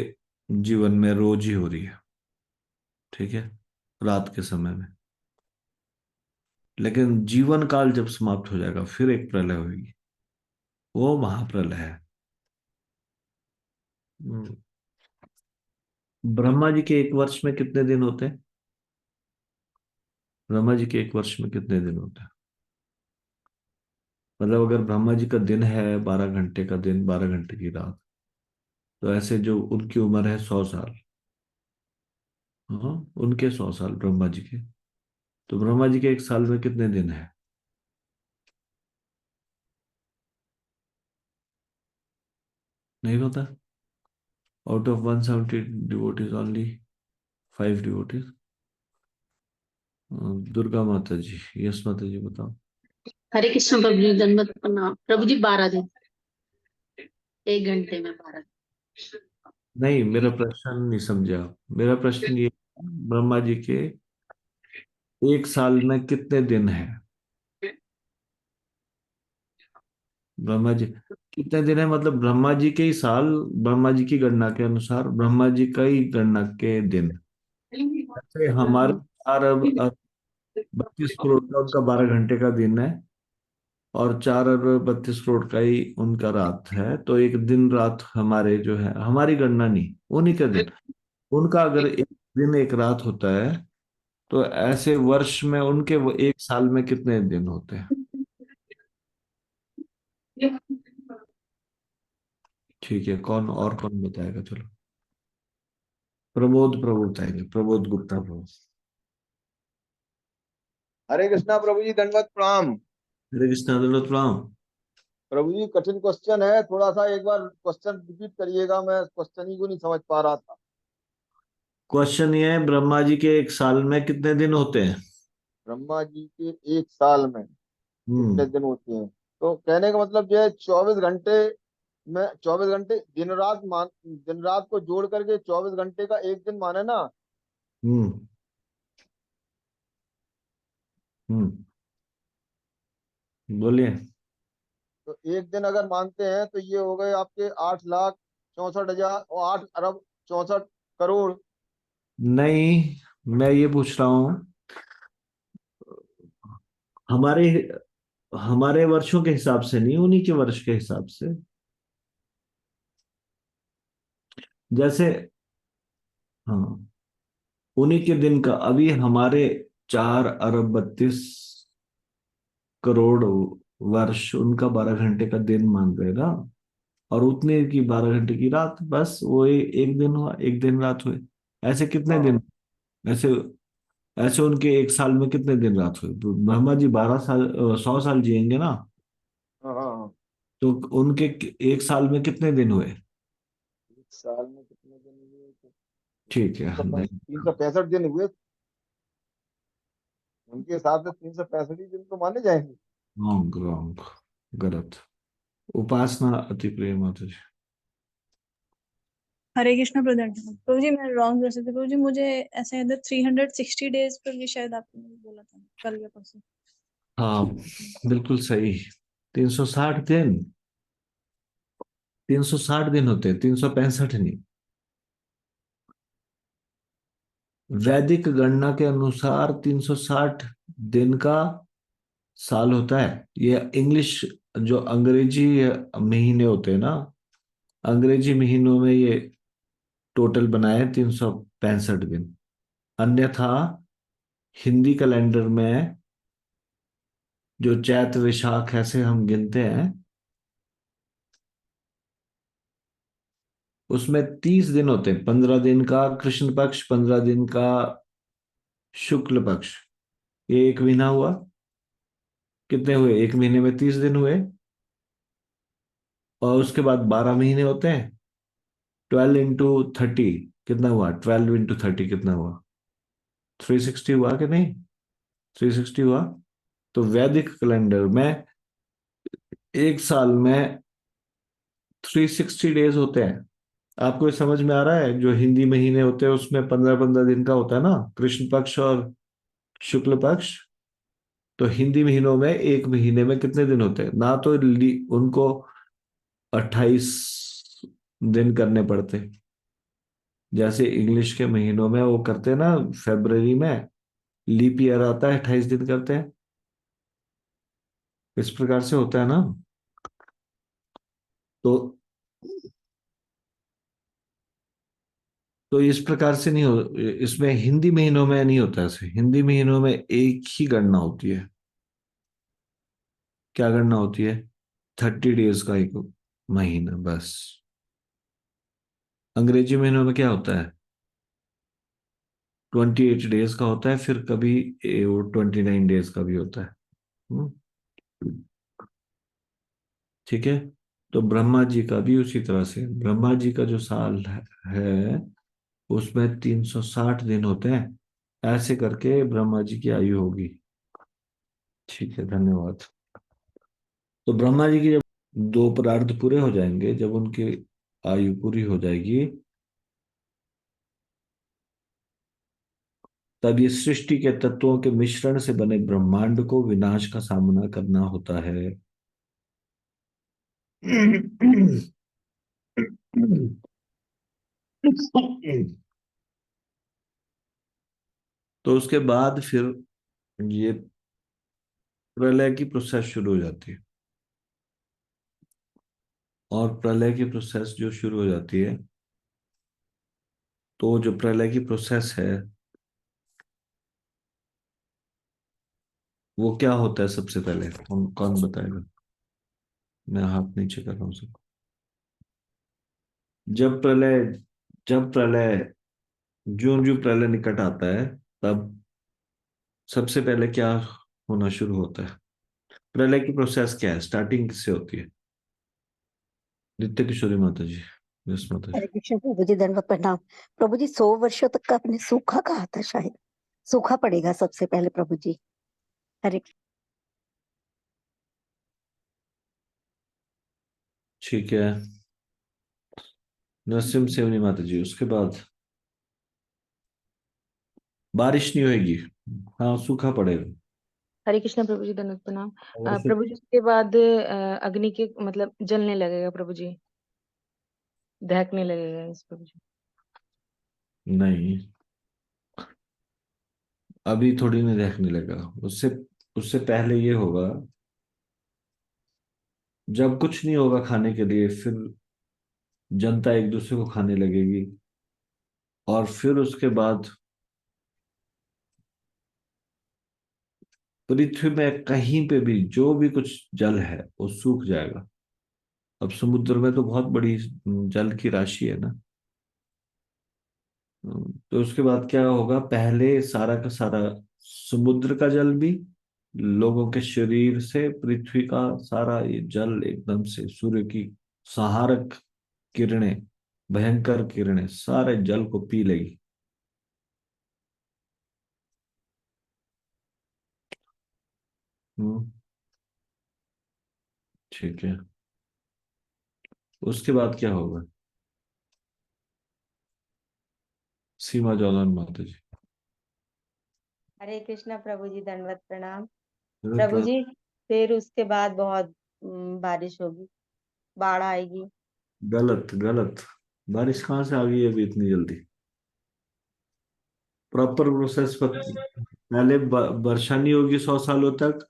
जीवन में रोज ही हो रही है, ठीक है, रात के समय में। लेकिन जीवन काल जब समाप्त हो जाएगा फिर एक प्रलय होगी, वो महाप्रलय है। ब्रह्मा जी के एक वर्ष में कितने दिन होते हैं? ब्रह्मा जी के एक वर्ष में कितने दिन होते हैं? मतलब अगर ब्रह्मा जी का दिन है 12 घंटे का दिन, 12 घंटे की रात, तो ऐसे जो उनकी उम्र है 100 साल, हाँ उनके 100 साल ब्रह्मा जी के, तो ब्रह्मा जी के एक साल में कितने दिन है? नहीं पता? Out of 170 devotees only 5 devotees. Durga माता जी, यस माता जी बताओ। हरे कृष्ण प्रभु जी, दंडवत प्रणाम प्रभु जी। 12 दिन, 1 घंटे में 12 दिन। नहीं, मेरा प्रश्न नहीं समझा। मेरा प्रश्न ये, ब्रह्मा जी के एक साल में कितने दिन है? ब्रह्मा जी कितने दिन है, मतलब ब्रह्मा जी के ही साल, ब्रह्मा जी की गणना के अनुसार ब्रह्मा जी का ही गणना के दिन। जैसे हमारे 4 अरब 32 करोड़ का उनका 12 घंटे का दिन है, और 4 अरब 32 करोड़ का ही उनका रात है, तो एक दिन रात हमारे जो है, हमारी गणना नहीं, उन्हीं का दिन। उनका अगर एक दिन एक रात होता है, तो ऐसे वर्ष में उनके वो एक साल में कितने दिन होते हैं? ठीक है, कौन बताएगा? चलो प्रबोध बताएंगे, प्रबोध गुप्ता प्रभु। हरे कृष्णा प्रभु जी, दंडवत प्रणाम। हरे कृष्णा, दंडवत प्रणाम। प्रभु जी कठिन क्वेश्चन है, थोड़ा सा एक बार क्वेश्चन रिपीट करिएगा, मैं क्वेश्चन ही को नहीं समझ पा रहा था। क्वेश्चन ये है, ब्रह्मा जी के एक साल में कितने दिन होते हैं? ब्रह्मा जी के एक साल में कितने दिन होते हैं? तो कहने का मतलब जो है 24 घंटे में, 24 घंटे दिन रात को जोड़ करके 24 घंटे का एक दिन माने ना। हम्म बोलिए। तो एक दिन अगर मानते हैं तो ये हो गए आपके 8,64,000 और 8 अरब 64 करोड़। नहीं, मैं ये पूछ रहा हूँ, हमारे हमारे वर्षों के हिसाब से नहीं, उन्हीं के वर्ष के हिसाब से। जैसे, हाँ, उन्हीं के दिन का। अभी हमारे 4 अरब 32 करोड़ वर्ष उनका 12 घंटे का दिन मान रहे ना, और उतने की 12 घंटे की रात, बस वो एक दिन हुआ, एक दिन रात हुए। ऐसे कितने दिन? ऐसे ऐसे उनके एक साल में कितने दिन रात हुए? ब्रह्मा जी 12 साल 100 साल जिएंगे ना, हाँ हाँ हाँ। तो उनके एक साल में कितने दिन हुए? एक साल में कितने दिन हुए? ठीक है, नहीं, 365 दिन हुए उनके हिसाब से। 365 दिन तो माने जाएंगे। रॉन्ग रॉन्ग, गलत। उपासना अति प्रिय माता जी। हरे कृष्ण प्रभु जी, मैं रॉन्ग कर सकती प्रभु जी, मुझे ऐसा याद है 360 डेज पर भी शायद आपने बोला था कल या परसों। हाँ बिल्कुल सही। 360 दिन, 360 दिन होते हैं, 365 नहीं। वैदिक गणना के अनुसार 360 दिन का साल होता है। ये इंग्लिश, जो अंग्रेजी महीने होते हैं ना, अंग्रेजी महीनों में ये टोटल बनाए 365 दिन। अन्यथा हिंदी कैलेंडर में जो चैत वैशाख ऐसे हम गिनते हैं, उसमें 30 दिन होते हैं। 15 दिन का कृष्ण पक्ष, 15 दिन का शुक्ल पक्ष, ये एक महीना हुआ। कितने हुए? एक महीने में 30 दिन हुए। और उसके बाद 12 महीने होते हैं। 12 × 30 कितना हुआ? 12 × 30 कितना हुआ? 360 हुआ कि नहीं? 360 हुआ। तो वैदिक कैलेंडर में एक साल में 360 डेज होते हैं। आपको ये समझ में आ रहा है? जो हिंदी महीने होते हैं उसमें 15-15 दिन का होता है ना, कृष्ण पक्ष और शुक्ल पक्ष। तो हिंदी महीनों में एक महीने में कितने दिन होते हैं? ना तो उनको 28 दिन करने पड़ते, जैसे इंग्लिश के महीनों में वो करते हैं ना, फरवरी में लीप ईयर आता है, 28 दिन करते हैं। इस प्रकार से होता है ना। तो इस प्रकार से नहीं हो, इसमें हिंदी महीनों में नहीं होता ऐसे। हिंदी महीनों में एक ही गणना होती है। क्या गणना होती है? 30 डेज का एक महीना बस। अंग्रेजी महीनों में क्या होता है? 28 डेज का होता है, फिर कभी 29 डेज का भी होता है। हम्म, ठीक है। तो ब्रह्मा जी का भी उसी तरह से, ब्रह्मा जी का जो साल है उसमें 360 दिन होते हैं। ऐसे करके ब्रह्मा जी की आयु होगी। ठीक है, धन्यवाद। तो ब्रह्मा जी की जब दो परार्ध पूरे हो जाएंगे, जब उनकी आयु पूरी हो जाएगी, तब ये सृष्टि के तत्वों के मिश्रण से बने ब्रह्मांड को विनाश का सामना करना होता है। तो उसके बाद फिर ये प्रलय की प्रोसेस शुरू हो जाती है। और प्रलय की प्रोसेस जो शुरू हो जाती है, तो जो प्रलय की प्रोसेस है वो क्या होता है? सबसे पहले कौन कौन बताएगा? मैं हाथ नीचे कर रहा हूँ सबको। जब प्रलय जब प्रलय जो जो प्रलय निकट आता है, तब सबसे पहले क्या होना शुरू होता है? प्रलय की प्रोसेस क्या है? स्टार्टिंग किससे होती है? नित्य किशोरी माता जी, यस माता जी। हरे कृष्ण प्रभु जी, दंडवत प्रणाम। प्रभु जी 100 वर्षों तक का आपने सूखा कहा था, शायद सूखा पड़ेगा सबसे पहले प्रभु जी। हरे ठीक है, नरसिम्हा सेवनी माता जी। उसके बाद बारिश नहीं होगी, हाँ सूखा पड़ेगा। हरे कृष्णा प्रभु जी, दंडवत प्रणाम। और फिर प्रभु जी उसके बाद अग्नि के मतलब जलने लगेगा प्रभु जी, दहकने लगेगा इस प्रभु जी। नहीं, अभी थोड़ी नहीं देखने लगा। उससे उससे पहले ये होगा, जब कुछ नहीं होगा खाने के लिए, फिर जनता एक दूसरे को खाने लगेगी। और फिर उसके बाद पृथ्वी में कहीं पे भी जो भी कुछ जल है वो सूख जाएगा। अब समुद्र में तो बहुत बड़ी जल की राशि है ना। तो उसके बाद क्या होगा? पहले सारा का सारा समुद्र का जल भी, लोगों के शरीर से पृथ्वी का सारा ये जल एकदम से, सूर्य की सहारक किरणें, भयंकर किरणें सारे जल को पी लेगी। हम्म, ठीक है। उसके बाद क्या होगा? सीमा जौलन माता जी। हरे कृष्णा प्रभु जी, दंडवत प्रणाम। अरे प्रभु जी फिर उसके बाद बहुत बारिश होगी, बाढ़ आएगी। गलत गलत, बारिश कहाँ से आ गई अभी इतनी जल्दी? प्रॉपर प्रोसेस पर पहले वर्षा नहीं होगी 100 सालों तक,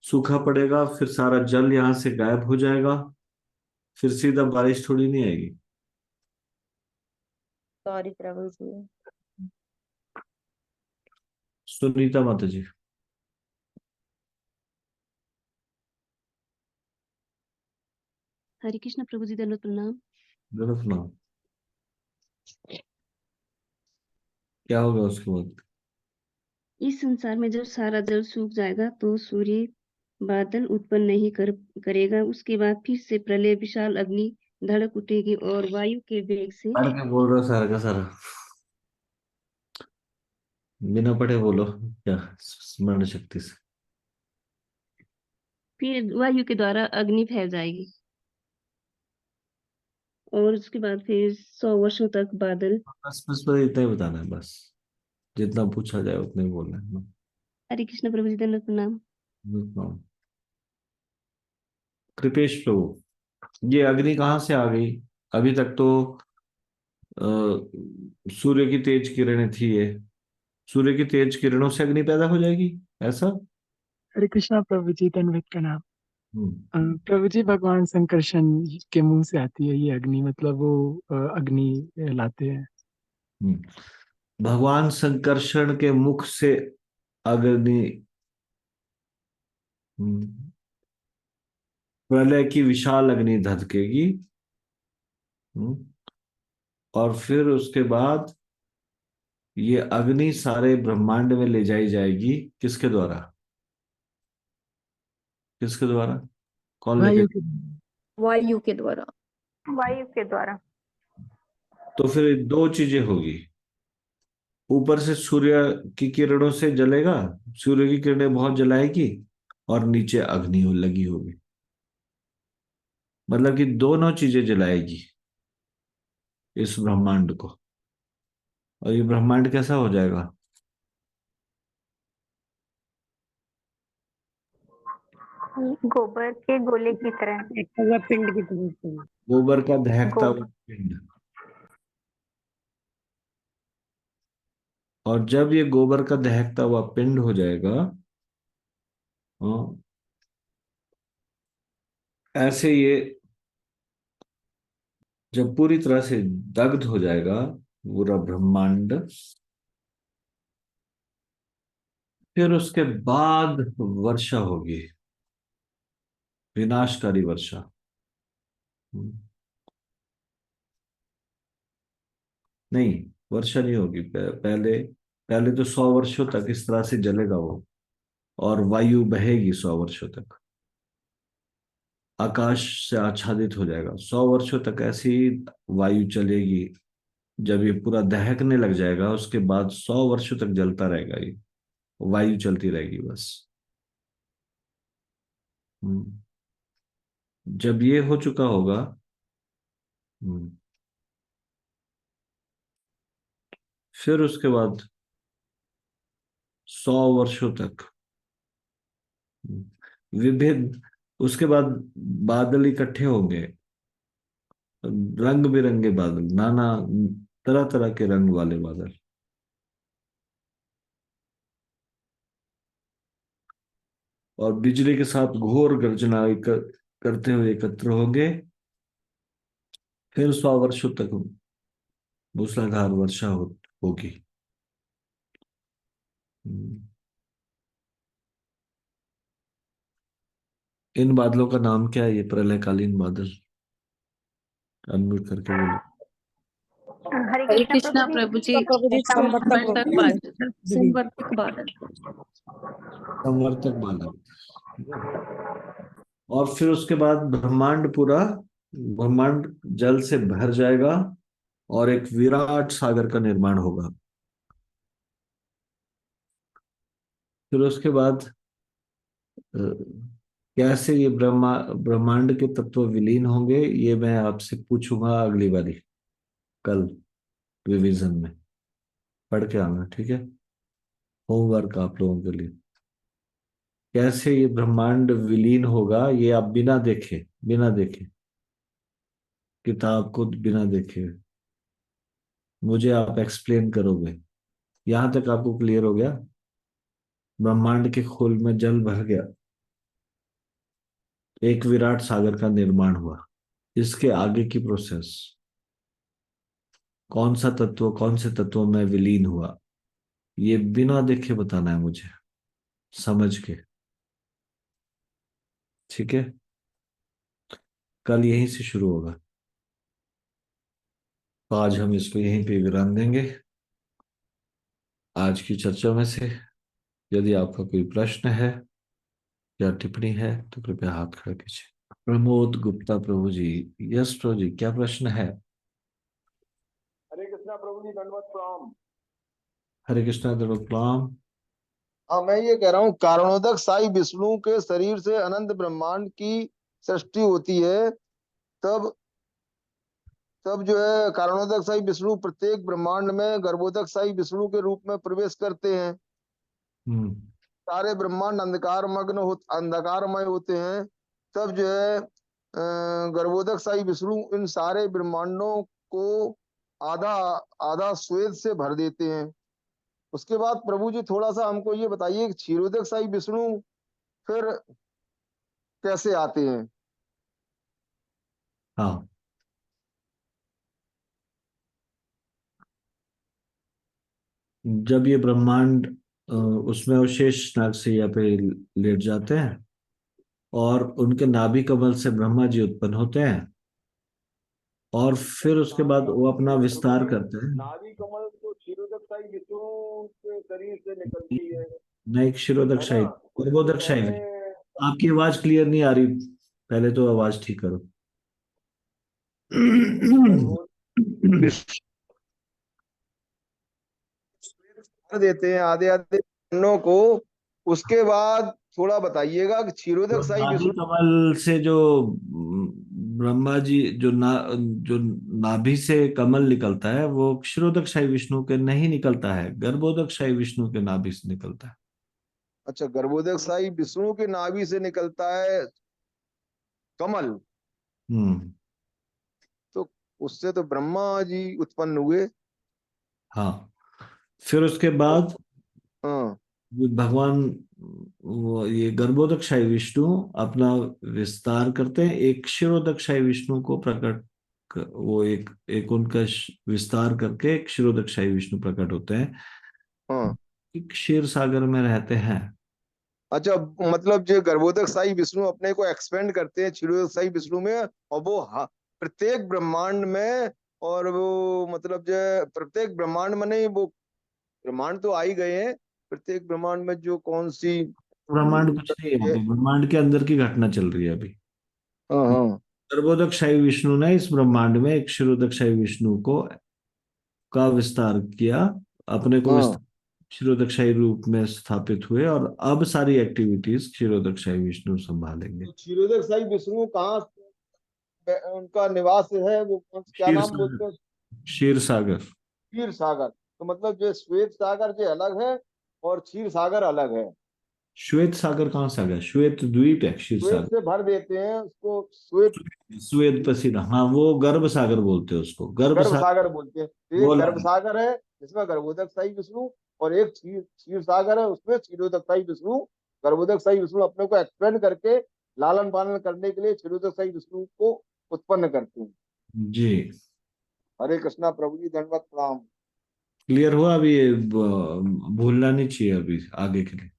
सूखा पड़ेगा, फिर सारा जल यहाँ से गायब हो जाएगा, फिर सीधा बारिश थोड़ी नहीं आएगी। सॉरी प्रभु जी। सुनीता माता जी। हरे कृष्णा प्रभु जी, दंडवत प्रणाम। जरूर सुनाओ, क्या होगा उसके बाद? इस संसार में जब सारा जल सूख जाएगा तो सूर्य बादल उत्पन्न नहीं करेगा। उसके बाद फिर से प्रलय, विशाल अग्नि धड़क उठेगी और वायु के वेग से पढ़ के बोल रहा सारा का सारा, बिना पढ़े बोलो क्या, स्मरण शक्ति से। फिर वायु के द्वारा अग्नि फैल जाएगी और उसके बाद फिर 100 वर्षों तक बादल। बस इतना ही बताना है, बस जितना पूछा जाए उतना ही बोलना है। हरे कृष्ण प्रभु जी, दंडवत प्रणाम। कृपेश प्रभु, ये अग्नि कहाँ से आ गई? अभी तक तो सूर्य की तेज किरणें थी, ये सूर्य की तेज किरणों से अग्नि पैदा हो जाएगी, ऐसा? हरे कृष्णा प्रभु जी, दंडवत प्रणाम। हम्म। प्रभु जी, भगवान संकर्षण के मुंह से आती है ये अग्नि, मतलब वो अग्नि लाते हैं। भगवान संकर्षण के मुख से अग्नि, प्रलय की विशाल अग्नि धधकेगी। और फिर उसके बाद ये अग्नि सारे ब्रह्मांड में ले जाई जाएगी, किसके द्वारा? किसके द्वारा? कौन लेके? वायु के द्वारा। वायु के द्वारा। तो फिर दो चीजें होगी, ऊपर से सूर्य की किरणों से जलेगा, सूर्य की किरणें बहुत जलाएगी, और नीचे अग्नि लगी होगी, मतलब कि दोनों चीजें जलाएगी इस ब्रह्मांड को। और ये ब्रह्मांड कैसा हो जाएगा? गोबर के गोले की तरह, पिंड की तरह से। गोबर का दहकता हुआ पिंड। और जब ये गोबर का दहकता हुआ पिंड हो जाएगा, ऐसे ये जब पूरी तरह से दग्ध हो जाएगा पूरा ब्रह्मांड, फिर उसके बाद वर्षा होगी, विनाशकारी वर्षा। नहीं, वर्षा नहीं होगी, पहले पहले तो 100 वर्षों तक इस तरह से जलेगा वो, और वायु बहेगी 100 वर्षों तक, आकाश से आच्छादित हो जाएगा 100 वर्षों तक, ऐसी वायु चलेगी। जब ये पूरा दहकने लग जाएगा उसके बाद 100 वर्षों तक जलता रहेगा, ये वायु चलती रहेगी बस। जब ये हो चुका होगा, फिर उसके बाद 100 वर्षों तक विभिन्न, उसके बाद बादल इकट्ठे होंगे, रंग बिरंगे बादल, नाना तरह तरह के रंग वाले बादल। और बिजली के साथ घोर गर्जना करते हुए एकत्र होंगे। फिर 100 वर्षों तक मूसलाधार वर्षा होगी। इन बादलों का नाम क्या है? ये प्रलयकालीन बादल, अनम्यूट करके बोलो। हरे कृष्णा प्रभु जी, संवर्तक बादल। संवर्तक बादल। संवर्तक बादल। और फिर उसके बाद ब्रह्मांड जल से भर जाएगा और एक विराट सागर का निर्माण होगा। फिर उसके बाद कैसे ये ब्रह्मांड के तत्व विलीन होंगे, ये मैं आपसे पूछूंगा अगली बारी, कल रिवीजन में पढ़ के आना, ठीक है? होमवर्क आप लोगों के लिए। कैसे ये ब्रह्मांड विलीन होगा, ये आप बिना देखे किताब को बिना देखे मुझे आप एक्सप्लेन करोगे। यहां तक आपको क्लियर हो गया? ब्रह्मांड के खोल में जल भर गया, एक विराट सागर का निर्माण हुआ, इसके आगे की प्रोसेस, कौन से तत्व में विलीन हुआ, ये बिना देखे बताना है मुझे, समझ के, ठीक है? कल यहीं से शुरू होगा। तो आज हम इसको यहीं पे विराम देंगे आज की चर्चा में से। यदि आपका कोई प्रश्न है या टिप्पणी है तो कृपया हाथ खड़ा कीजिए। प्रमोद गुप्ता प्रभु जी। यस प्रभु जी, क्या प्रश्न है? हरे कृष्णा प्रभु जी, दंडवत प्रणाम। हरे कृष्णा दंडवत प्रणाम। हाँ, मैं ये कह रहा हूँ, कारणोदक साई विष्णु के शरीर से अनंत ब्रह्मांड की सृष्टि होती है, तब तब जो है कारणोदक साई विष्णु प्रत्येक ब्रह्मांड में गर्भोदक साई विष्णु के रूप में प्रवेश करते हैं। सारे ब्रह्मांड अंधकारमय होते हैं। तब जो है गर्भोदक साई विष्णु इन सारे ब्रह्मांडों को आधा आधा श्वेत से भर देते हैं। उसके बाद प्रभु जी थोड़ा सा हमको ये बताइए कि क्षीरोदक साई विष्णु फिर कैसे आते हैं? हाँ, जब ये ब्रह्मांड उसमें वो शेष नाग शैया पे लेट जाते हैं और उनके नाभि कमल से ब्रह्मा जी उत्पन्न होते हैं और फिर उसके बाद वो अपना विस्तार करते हैं। नाभि कमल तो क्षीरोदक साई विष्णु के शरीर से निकलती है। नहीं, क्षीरोदक है शाही, ना? गर्भोदक शाही। मैंने आपकी आवाज क्लियर नहीं आ रही, पहले तो आवाज ठीक करो। कर देते हैं आधे आधे ब्रह्मांडों को। उसके बाद थोड़ा बताइएगा कि तो क्षीरोदक साई नाभि विष्णु कमल से जो ब्रह्मा जी जो नाभि से कमल निकलता है वो क्षीरोदक शाही विष्णु के नहीं निकलता है, गर्भोदक शाही विष्णु के नाभि से निकलता है। अच्छा, गर्भोदक साई विष्णु के नाभि से निकलता है कमल, तो उससे तो ब्रह्मा जी उत्पन्न हुए। हाँ, फिर उसके बाद हाँ, भगवान वो ये गर्भोदकशाही विष्णु अपना विस्तार करते हैं, एक क्षीरोदकशाही विष्णु को वो एक उनका विस्तार करके एक क्षीरोदकशाही विष्णु प्रकट होते हैं, हाँ। एक क्षीर सागर में रहते हैं। अच्छा, मतलब जो गर्भोदक साई विष्णु अपने को एक्सपेंड करते हैं क्षीरोदक साई विष्णु में, और वो प्रत्येक ब्रह्मांड में, और वो मतलब जो प्रत्येक ब्रह्मांड में नहीं, वो ब्रह्मांड तो आ ही गए हैं, प्रत्येक ब्रह्मांड में जो कौन सी ब्रह्मांड कुछ नहीं है, ब्रह्मांड के अंदर की घटना चल रही है अभी। हाँ हाँ, गर्भोदकशाही विष्णु ने इस ब्रह्मांड में एक क्षीरोदकशाही विष्णु का विस्तार किया, अपने को हाँ। विस्तार क्षीरोदकशाही रूप में स्थापित हुए और अब सारी एक्टिविटीज क्षीरोदकशाही विष्णु संभालेंगे। तो क्षीरोदक साई विष्णु कहाँ उनका निवास है? वो क्या क्षीर नाम बोलते सागर। हैं? क्षीर सागर। क्षीर सागर। तो मतलब जो श्वेत सागर जो अलग है और क्षीर सागर अलग है। श्वेत सागर कहाँ से आ गया? श्वेत द्वीप है क्षीर श्वेत सागर। से भर देते हैं उसको, श्वेत श्वेत पसीना, हाँ, वो गर्भ सागर बोलते हैं उसको, गर्भ गर्भ सागर। सागर बोलते हैं। तो वो एक अलग गर्भ है। सागर है जिसमें गर्भोदक साई विष्णु, और एक क्षीर क्षीर सागर है उसमें क्षीरोदक साई विष्णु। गर्भोदक साई विष्णु अपने को एक्सपेंड करके लालन पालन करने के लिए क्षीरोदक साई विष्णु को उत्पन्न करते हैं। जी, हरे कृष्णा प्रभु जी, दंडवत प्रणाम। क्लियर हुआ? अभी ये भूलना नहीं चाहिए अभी आगे के लिए।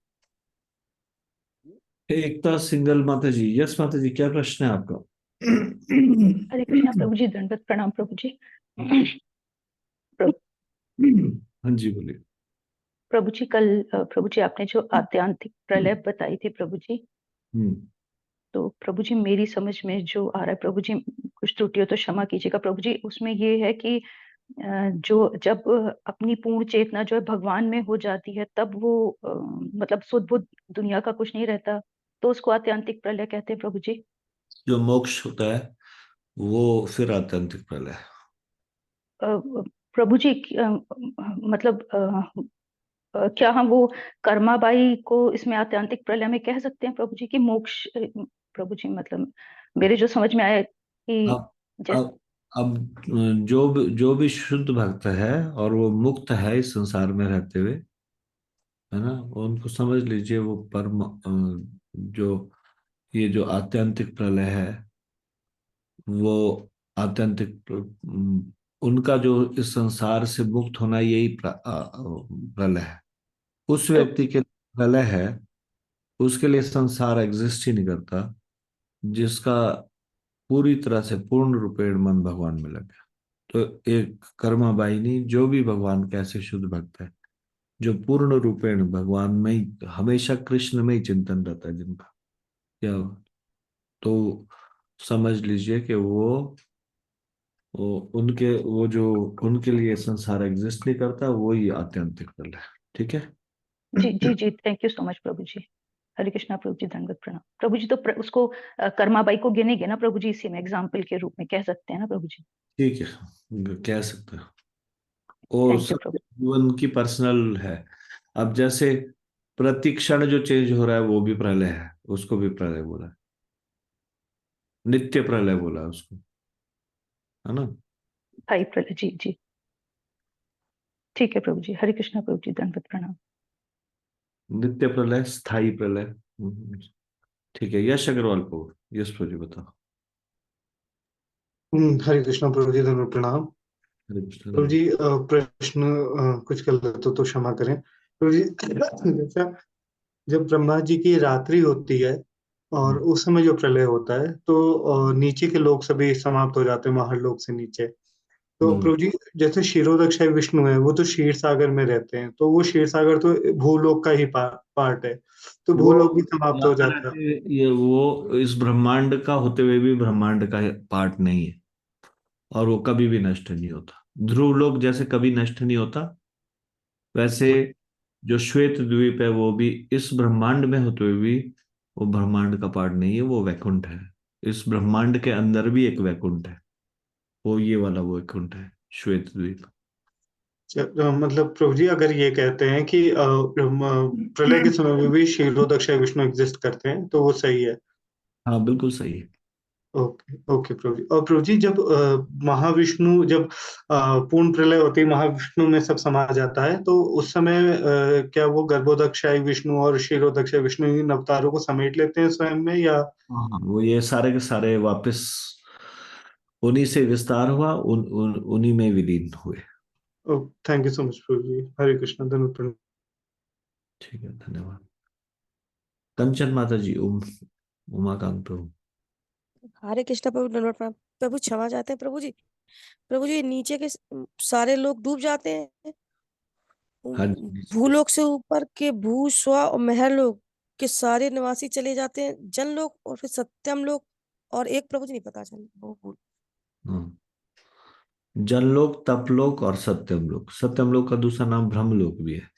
एकता सिंगल माता जी। यस माता जी, क्या प्रश्न है आपका? हरे कृष्णा प्रभु जी, दंडवत प्रणाम प्रभु जी। हाँ जी, बोलिए। प्रभु जी, कल प्रभु जी आपने जो आत्यांतिक प्रलय बताई थी प्रभु जी, तो प्रभु जी मेरी समझ में जो आ रहा है प्रभु जी, कुछ त्रुटि हो तो क्षमा कीजिएगा प्रभु जी, उसमें ये है कि जो जब अपनी पूर्ण चेतना जो है भगवान में हो जाती है, तब वो मतलब शुद्ध बुद्ध दुनिया का कुछ नहीं रहता, तो उसको आत्यांतिक प्रलय कहते हैं प्रभु जी। जो मोक्ष होता है वो फिर आत्यंतिक प्रलय है। प्रभु जी मतलब क्या हम वो कर्माबाई को इसमें आत्यांतिक प्रलय में कह सकते हैं प्रभु जी की मोक्ष? प्रभु जी मतलब मेरे जो समझ में आया कि अब जो भी शुद्ध भक्त है और वो मुक्त है इस संसार में रहते हुए, है ना, वो उनको समझ लीजिए वो परम जो ये जो आत्यंतिक प्रलय है वो आत्यंतिक उनका जो इस संसार से मुक्त होना यही प्रलय है। उस व्यक्ति के प्रलय है, उसके लिए संसार एग्जिस्ट ही नहीं करता, जिसका पूरी तरह से पूर्ण रूपेण मन भगवान में लग गया। तो एक कर्माबाई नहीं, जो भी भगवान का ऐसे शुद्ध भक्त है जो पूर्ण रूपेण भगवान में ही, हमेशा कृष्ण में ही चिंतन रहता है जिनका, क्या तो समझ लीजिए कि वो जो उनके लिए संसार एग्जिस्ट नहीं करता, वो ही आत्यंतिक फल है। ठीक है जी जी जी, थैंक यू सो मच प्रभु जी। हरे कृष्णा प्रभु जी, दंडवत प्रणाम प्रभु जी। तो उसको कर्माबाई को गिनेंगे ना प्रभु जी, इसी में एग्जाम्पल के रूप में कह सकते हैं ना प्रभु जी? ठीक है, कह सकते हो। वो थैंक यू सब प्रभु। जीवन की पर्सनल है। अब जैसे प्रतिक्षण जो चेंज हो रहा है वो भी प्रलय है, उसको भी प्रलय बोला है, नित्य प्रलय बोला है उसको, है ना? भाई प्रलय, जी जी, ठीक है प्रभु जी। हरे कृष्णा प्रभु जी, दंडवत प्रणाम। नित्य प्रलय, स्थायी प्रलय। ठीक है, यश अग्रवाल को, यश प्रभु बताओ। हरे कृष्णा प्रभु जी, धन्यवाद प्रणाम। हरे कृष्ण। प्रभु जी प्रश्न कुछ गलत हो तो क्षमा करें प्रभु जी। जैसा जब ब्रह्मा जी की रात्रि होती है और उस समय जो प्रलय होता है तो नीचे के लोग सभी समाप्त हो जाते हैं, महर लोक से नीचे। तो प्रभु जी जैसे क्षीरोदक्षाई विष्णु है वो तो क्षीर सागर में रहते हैं, तो वो क्षीर सागर तो भूलोक का ही पार्ट है, तो वो भूलोक भी समाप्त हो याद जाता है। रहे, ये वो इस ब्रह्मांड का होते हुए भी ब्रह्मांड का पार्ट नहीं है, और वो कभी भी नष्ट नहीं होता। ध्रुव लोक जैसे कभी नष्ट नहीं होता, वैसे जो श्वेत द्वीप है वो भी इस ब्रह्मांड में होते हुए भी वो ब्रह्मांड का पार्ट नहीं है, वो वैकुंठ है। इस ब्रह्मांड के अंदर भी एक वैकुंठ है, वो ये वाला वो वैकुंठ है, श्वेत द्वीप। मतलब प्रभु जी अगर ये कहते हैं कि प्रलय के समय में भी क्षीरोदक्षाई विष्णु एग्जिस्ट करते हैं तो वो सही है? हाँ बिल्कुल सही है। ओके ओके प्रभु जी। और प्रभु जी जब महाविष्णु जब पूर्ण प्रलय होती है, महाविष्णु में सब समा जाता है, तो उस समय क्या वो गर्भोदक्षाई विष्णु और क्षीरोदक्षाई विष्णु इन अवतारों को समेट लेते हैं स्वयं में, या? हाँ, वो ये सारे के सारे वापस उन्हीं से विस्तार हुआ, उन्हीं में विलीन हुए। थैंक यू सो मच प्रभु जी। हरे कृष्ण, धन्यवाद प्रणाम। ठीक है, धन्यवाद। कंचन माता जी, उमाकांत प्रभु। हरे कृष्णा प्रभु, धन्यवाद प्रणाम प्रभु। क्षमा चाहते हैं प्रभु जी। प्रभु जी नीचे के सारे लोग डूब जाते हैं, हाँ जी। भूलोक से ऊपर के भू स्व और महर लोग के सारे निवासी चले जाते हैं, जन लोग और फिर सत्यम लोग, और एक प्रभु जी नहीं पता चल वो भूल। हाँ, जनलोक, तपलोक और सत्यम लोक। सत्यम लोक का दूसरा नाम ब्रह्मलोक भी है।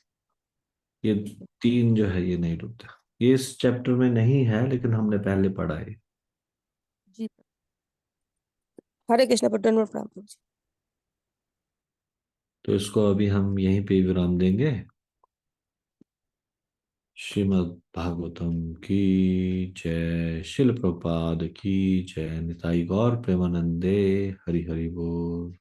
ये तीन जो है ये नहीं डूबता। ये इस चैप्टर में नहीं है लेकिन हमने पहले पढ़ा है। जी हरे कृष्ण प्रभु, धन्यवाद प्रणाम प्रभु जी। तो इसको अभी हम यहीं पे विराम देंगे। श्रीमद् भागवतम की जय, शिल प्रभुपाद की जय, निताई गौर प्रेमानंदे, हरि हरि बोल।